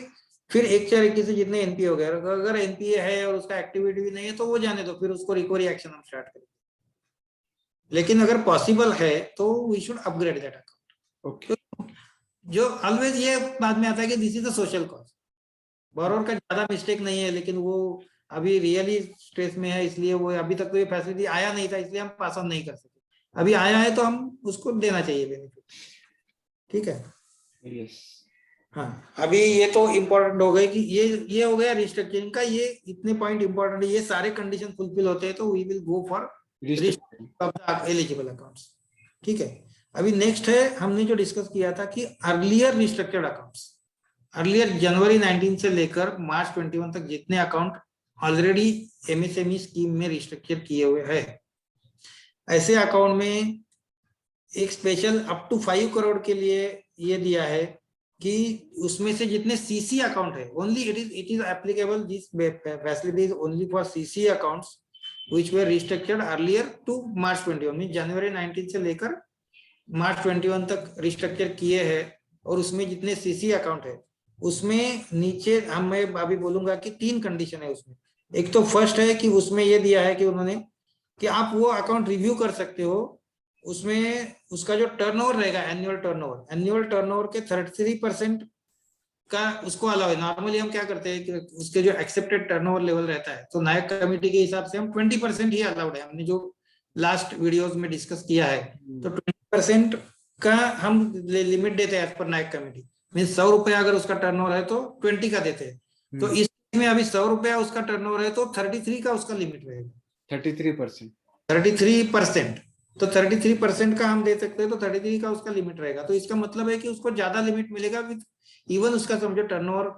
फिर 1/4/21 से जितने एनपीए हो गए, अगर एनपीए है और उसका एक्टिविटी भी नहीं है तो वो जाने दो, फिर उसको रिकवरी एक्शन हम स्टार्ट करेंगे। लेकिन अगर पॉसिबल है तो we should upgrade that account. Okay, जो ऑलवेज ये बाद में आता है कि this is the social cause. Borrower का ज्यादा मिस्टेक नहीं है, लेकिन वो अभी रियली स्ट्रेस में है, इसलिए वो अभी तक तो ये फैसिलिटी आया नहीं था, इसलिए हम पास ऑन नहीं कर सके। अभी आया है तो हम उसको देना चाहिए बेनिफिट। ठीक है, यस, हाँ। अभी ये तो इम्पोर्टेंट हो गए कि ये हो गया रिस्ट्रक्चरिंग का, ये इतने पॉइंट इंपॉर्टेंट है, ये सारे कंडीशन फुलफिल होते हैं तो we will go for restructuring. Of the eligible accounts. ठीक है, अभी नेक्स्ट है, हमने जो डिस्कस किया था कि अर्लियर रिस्ट्रक्चर्ड अकाउंट्स। अर्लियर जनवरी 19 से लेकर मार्च 21 तक जितने अकाउंट ऑलरेडी एमएसएमई स्कीम में रिस्ट्रक्चर किए हुए हैं, ऐसे अकाउंट में एक स्पेशल अप टू 5 करोड़ के लिए ये दिया है कि उसमें से जितने सीसी अकाउंट है, only it is applicable, this facility is only for CC accounts which were restructured earlier to March 21, mean जनवरी 19 से लेकर मार्च 21 तक रिस्ट्रक्चर किए हैं। और उसमें जितने सीसी अकाउंट है उसमें नीचे मैं अभी बोलूंगा कि 3 कंडीशन है उसमें। एक तो फर्स्ट है कि उसमें ये दिया है कि उन्होंने कि आप वो अकाउंट रिव्यू कर सकते हो, उसमें उसका जो टर्नओवर रहेगा, एनुअल टर्नओवर के 33% का उसको अलाउ है। नॉर्मली हम क्या करते हैं कि उसके जो एक्सेप्टेड टर्नओवर लेवल रहता है, तो नायक कमेटी के हिसाब से हम 20% ही अलाउड है। हमने जो लास्ट वीडियोस में डिस्कस किया है, तो 20% का हम लिमिट देते हैं एज पर नायक कमेटी। मीन 100 रुपया अगर उसका टर्नओवर है तो 20 का देते हैं। तो इसमें अभी 100 रुपया उसका टर्नओवर है तो 33 का उसका लिमिट रहेगा। 33%। 33%, तो 33% का हम दे सकते हैं, तो 33 का उसका लिमिट रहेगा। तो इसका मतलब है कि उसको ज्यादा लिमिट मिलेगा विद इवन उसका समझो टर्नओवर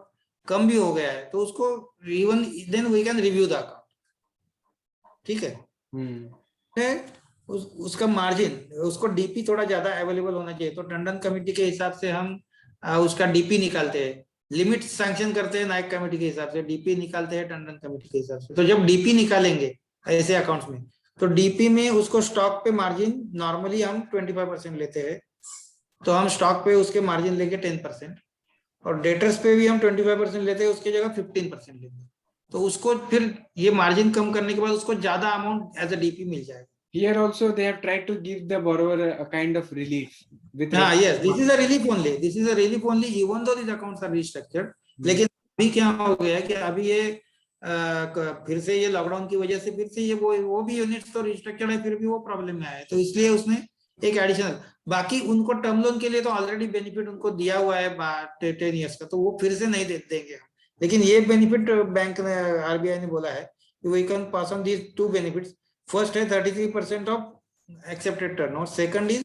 कम भी हो गया है तो उसको even then we can review the account. ठीक है, उसका मार्जिन, उसको डीपी थोड़ा ज्यादा अवेलेबल होना चाहिए। तो टंडन कमेटी के हिसाब से हम उसका डीपी निकालते हैं, लिमिट सैंक्शन करते हैं नायक कमेटी के हिसाब से, डीपी निकालते हैं टंडन कमेटी के हिसाब से। तो जब डीपी निकालेंगे ऐसे अकाउंट्स में, तो डीपी में उसको स्टॉक पे मार्जिन नॉर्मली हम 25% लेते हैं, तो हम स्टॉक पे उसके मार्जिन लेंगे 10%, और डेटर्स पे भी हम 25% लेते हैं, उसकी जगह 15% लेंगे। तो उसको फिर ये मार्जिन कम करने के बाद उसको ज्यादा अमाउंट एज अ डीपी मिल जाएगा। Here also they have tried to give the borrower a kind of relief with yes, this is a relief only, even though these accounts are restructured। लेकिन अभी क्या हो गया कि अभी ये फिर से ये लॉकडाउन की वजह से फिर से ये वो भी यूनिट्स तो रिस्ट्रक्चर्ड है, फिर भी वो प्रॉब्लम में आया, तो इसलिए उसने एक एडिशनल, बाकी उनको टर्म लोन के लिए तो ऑलरेडी बेनिफिट उनको दिया हुआ है 10 ईयर्स का, तो वो फिर से नहीं देंगे हम। लेकिन ये बेनिफिट बैंक ने, आरबीआई ने बोला है कि we can pass on these 2 benefits. First है 33% of accepted turnover, second is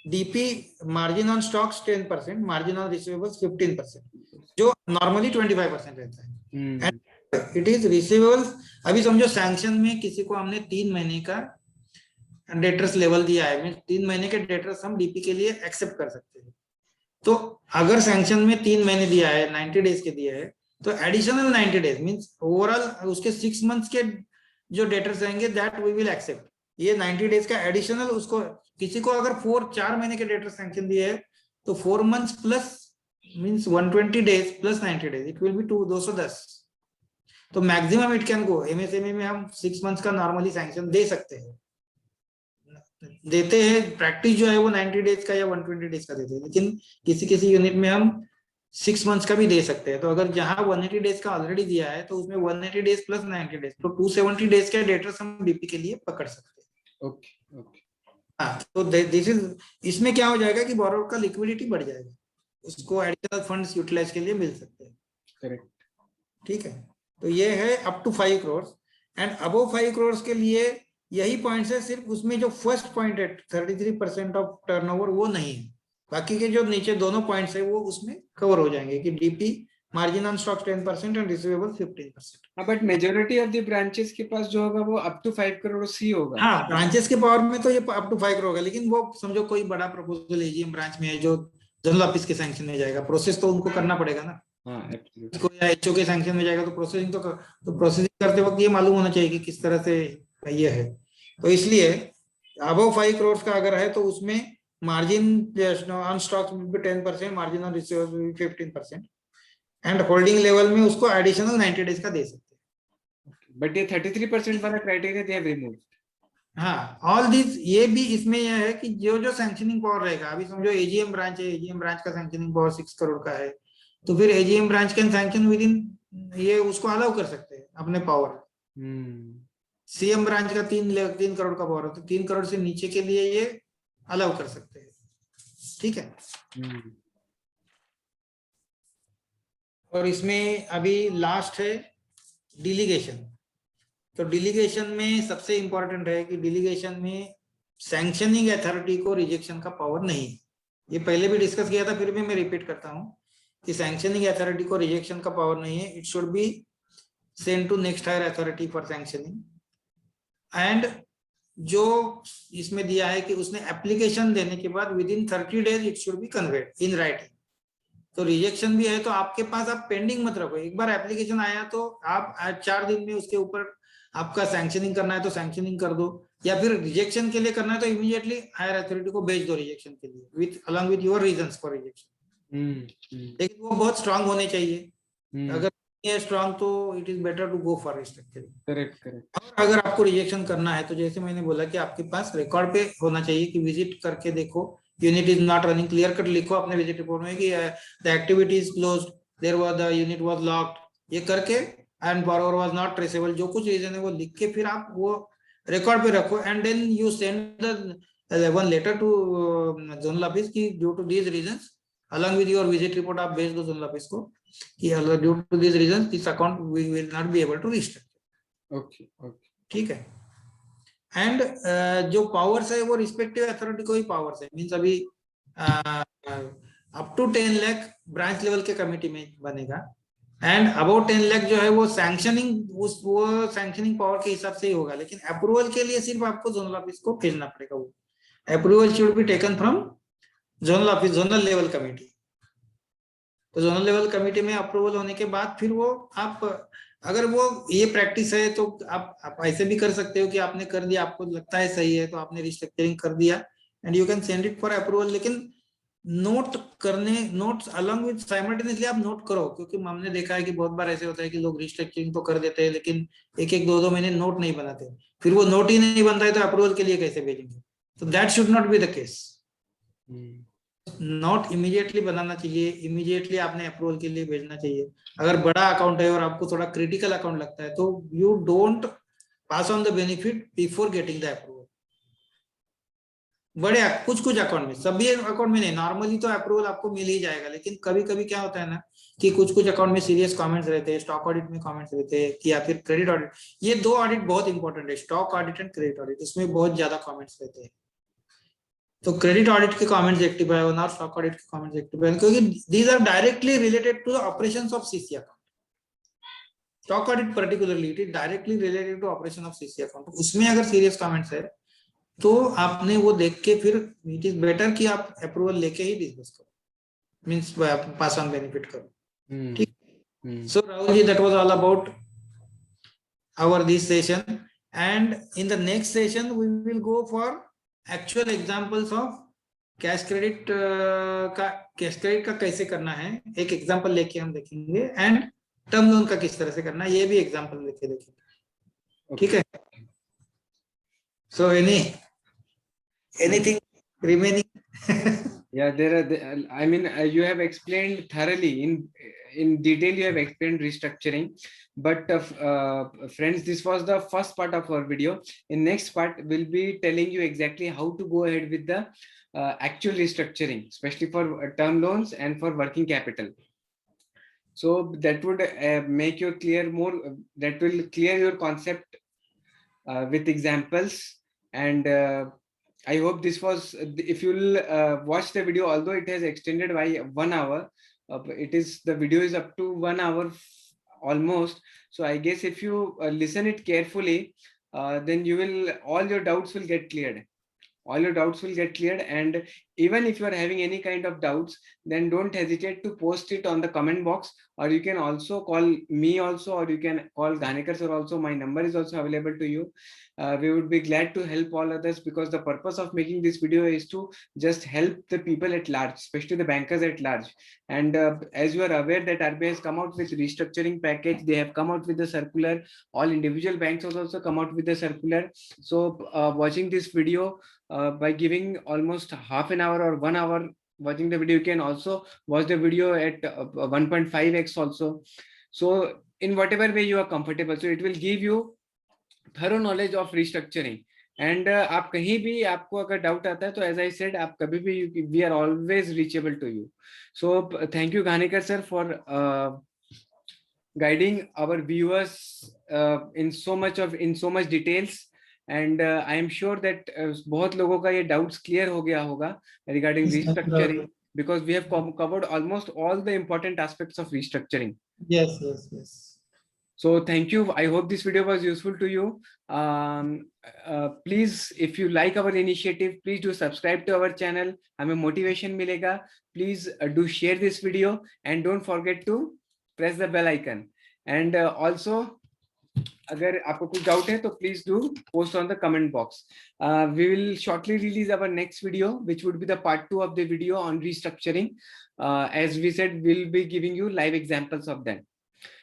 DP margin on stocks 10%, margin on receivables 15%, जो नॉर्मली 25% रहता है। It is receivables. अभी समझो सैंक्शन में किसी को हमने 3 महीने का डेटर्स लेवल दिया है, 3 महीने के डेटर्स हम डीपी के लिए एक्सेप्ट कर सकते हैं। तो अगर सैंक्शन में 3 महीने दिया है, 90 डेज के दिया है, तो एडिशनल 90 डेज मींस ओवरऑल उसके 6 मंथ्स के जो डेटर्स रहेंगे दैट वी विल एक्सेप्ट। ये 90 डेज का एडिशनल उसको, किसी को अगर 4 महीने के डेटर सैंक्शन दिए है तो 4 months plus means 120 days plus 90 days, it will B 210। तो maximum it can go, MSME में हम 6 मंथ्स का नॉर्मली सैंक्शन दे सकते हैं, देते हैं। प्रैक्टिस जो है वो 90 डेज का या 120 डेज का देते हैं, लेकिन किसी किसी यूनिट में हम 6 मंथ्स का भी दे सकते हैं। तो अगर जहां 180 डेज का ऑलरेडी दिया है तो उसमें 180 डेज प्लस 90 डेज, तो 270 डेज के डेटर्स हम डीपी के लिए पकड़ सकते हैं। ओके। हाँ, तो दिस इज, इसमें क्या हो जाएगा कि बोरोवर का लिक्विडिटी बढ़ जाएगा, उसको एडिशनल फंड्स यूटिलाइज के लिए मिल सकते हैं। करेक्ट। ठीक है, तो ये है up to 5 crore and above 5 crore के लिए यही पॉइंट्स है। सिर्फ उसमें जो फर्स्ट पॉइंट है 33% ऑफ टर्नओवर वो नहीं है, बाकी के जो नीचे दोनों पॉइंट्स है वो उसमें कवर हो जाएंगे कि DP margin on stocks 10% and receivable 15%। But majority of the branches के पास जो होगा वो अप टू 5 करोड़ ही होगा। हाँ, ब्रांचेस के पावर में तो ये अप टू 5 करोड़ होगा, लेकिन वो समझो कोई बड़ा प्रपोजल एजीएम ब्रांच में है जो जनरल ऑफिस के सैंक्शन में जाएगा, प्रोसेस तो उनको करना पड़ेगा ना। इसको या एचओ के सैंक्शन में जाएगा तो प्रोसेसिंग तो प्रोसेसिंग करते वक्त ये मालूम होना चाहिए कि किस तरह से ये है। तो इसलिए अबव 5 करोड़ का अगर है तो उसमें margin on stocks will be 10%, margin on receivables will be 15%, and holding level में उसको एडिशनल 90 डेज का दे सकते हैं। बट ये 33% वाला क्राइटेरिया दे हैव रिमूव्ड। हाँ, ऑल दिस, ये भी इसमें यह है कि जो जो सैंक्शनिंग पावर रहेगा, अभी समझो एजीएम ब्रांच है, एजीएम ब्रांच का सैंक्शनिंग पावर 6 करोड़ का है, तो फिर AGM branch can sanction with in, ये उसको अलाउ कर सकते हैं अपने पावर। सीएम ब्रांच का 3 करोड़ का पावर है, तो 3 करोड़ से नीचे के लिए ये अलाउ कर सकते हैं, ठीक है। और इसमें अभी लास्ट है डिलीगेशन। तो डिलीगेशन में सबसे इंपॉर्टेंट है कि डिलीगेशन में सैंक्शनिंग अथॉरिटी को रिजेक्शन का पावर नहीं है। ये पहले भी डिस्कस किया था, फिर भी मैं रिपीट करता हूं कि सैंक्शनिंग अथॉरिटी को रिजेक्शन का पावर नहीं है। It should be send to next higher authority for sanctioning. And जो इसमें दिया है कि उसने एप्लीकेशन देने के बाद within 30 days it should B conveyed in writing. तो रिजेक्शन भी है तो आपके पास, आप पेंडिंग मत रखो। एक बार एप्लीकेशन आया तो आप 4 दिन में उसके ऊपर आपका सैंक्शनिंग करना है तो सैंक्शनिंग कर दो, या फिर रिजेक्शन के लिए करना है तो इमीडिएटली हायर अथॉरिटी को भेज दो रिजेक्शन के लिए with along with your reasons for rejection. लेकिन वो बहुत स्ट्रांग होने चाहिए। अगर नहीं है स्ट्रांग तो it is better to go for restructuring. Correct. और अगर आपको रिजेक्शन करना है तो जैसे मैंने बोला कि आपके पास रिकॉर्ड पे होना चाहिए कि विजिट करके देखो, unit is not running, clear cut लिखो अपने विजिट रिपोर्ट में कि the activity is closed, there was the unit was locked, ये करके, and borrower was not traceable, जो कुछ रीजन है वो लिख के फिर आप वो रिकॉर्ड पे रखो। And then you send the one letter to zonal office की due to these reasons, along with your visit report आप भेज दो जोनल ऑफिस को कि due to these reasons this account we will not be able to restructure. Okay, ठीक है। And जो powers है वो रिस्पेक्टिव अथॉरिटी को ही पावर्स है। मींस अभी up to 10 lakh branch level के कमेटी में बनेगा, एंड अबाउट 10 लाख जो है वो सैंक्शनिंग, उस वो सैंक्शनिंग पावर के हिसाब से ही होगा। लेकिन अप्रूवल के लिए सिर्फ आपको जोनल ऑफिस को भेजना पड़ेगा। वो approval should be taken from zonal office, zonal level committee. तो जोनल लेवल कमेटी में अप्रूवल होने के बाद फिर वो आप, अगर वो ये प्रैक्टिस है तो आप ऐसे भी कर सकते हो कि आपने कर दिया, आपको लगता है सही है तो आपने रिस्ट्रक्चरिंग कर दिया and you can send it for approval. लेकिन नोट करने, नोट्स अलॉन्ग विद साइमल्टेनियसली आप नोट करो, क्योंकि हमने देखा है कि बहुत बार ऐसे होता है कि लोग रिस्ट्रक्चरिंग तो कर देते हैं लेकिन एक एक दो दो महीने नोट नहीं बनाते, फिर वो नोट ही नहीं बनता है तो अप्रूवल के लिए कैसे भेजेंगे? तो that should not be the case. Note immediately बनाना चाहिए, इमीडिएटली आपने अप्रूवल के लिए भेजना चाहिए। अगर बड़ा अकाउंट है और आपको थोड़ा क्रिटिकल अकाउंट लगता है तो you don't pass on the benefit before getting the approval. बड़े कुछ कुछ अकाउंट में, सभी अकाउंट में नहीं, नॉर्मली तो अप्रूवल आपको मिल ही जाएगा। लेकिन कभी कभी क्या होता है ना कि कुछ कुछ अकाउंट में सीरियस कमेंट्स रहते हैं, स्टॉक ऑडिट में कमेंट्स रहते हैं, या फिर क्रेडिट ऑडिट। ये दो ऑडिट बहुत इंपॉर्टेंट है, stock audit and credit audit. इसमें बहुत ज्यादा कमेंट्स रहते हैं। तो क्रेडिट ऑडिट के कमेंट्स एक्टिव है और स्टॉक ऑडिट के कमेंट्स एक्टिव है, क्योंकि these are directly related to the operations of CC account. Stock audit particularly it is directly related to operation of CC account. उसमें अगर सीरियस कमेंट्स है तो आपने वो देख के फिर इट इज बेटर कि आप अप्रूवल लेके ही डिस्कस करो, मींस पास ऑन बेनिफिट करो। ठीक। So Rahul ji, that was all about our this session, and in the next session we will go for actual examples of cash credit का कैसे करना है, एक एग्जांपल लेके हम देखेंगे, एंड टर्म लोन का किस तरह से करना है, ये भी एग्जांपल लेके देखेंगे। ठीक है। सो anything remaining? Yeah, I mean, you have explained thoroughly in detail. You have explained restructuring, but friends, this was the first part of our video. In next part, we'll be telling you exactly how to go ahead with the actual restructuring, especially for term loans and for working capital. So that would make you clear more. That will clear your concept with examples. And I hope this was, if you'll watch the video, although it has extended by 1 hour, the video is up to 1 hour almost. So I guess if you listen it carefully, then all your doubts will get cleared. all your doubts will get cleared. And even if you are having any kind of doubts, then don't hesitate to post it on the comment box, or you can also call me also, or you can call Ghanekar sir also. My number is also available to you. We would be glad to help all others, because the purpose of making this video is to just help the people at large, especially the bankers at large. And as you are aware that RBI has come out with restructuring package, they have come out with the circular. All individual banks have also come out with the circular. So watching this video, by giving almost half an hour or 1 hour watching the video, you can also watch the video at 1.5x also. So in whatever way you are comfortable, so it will give you thorough knowledge of restructuring. And आप कहीं भी आपको अगर doubt आता है तो as I said, आप कभी भी, we are always reachable to you. So thank you Ghanekar sir for guiding our viewers in so much details. And I am sure that बहुत लोगों का ये doubts clear हो गया होगा regarding restructuring, because we have covered almost all the important aspects of restructuring. Yes. So thank you. I hope this video was useful to you. Please, if you like our initiative, please do subscribe to our channel. हमें motivation मिलेगा. Please do share this video, and don't forget to press the bell icon. And also, अगर आपको कुछ doubt है तो please do post on the comment box. We will shortly release our next video, which would be the part 2 of the video on restructuring. As we said, we'll be giving you live examples of them.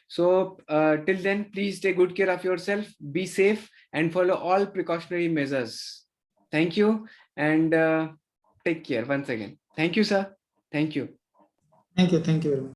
So till then, please take good care of yourself, be safe, and follow all precautionary measures. Thank you, and take care once again. Thank you, sir. Thank you. Thank you very much.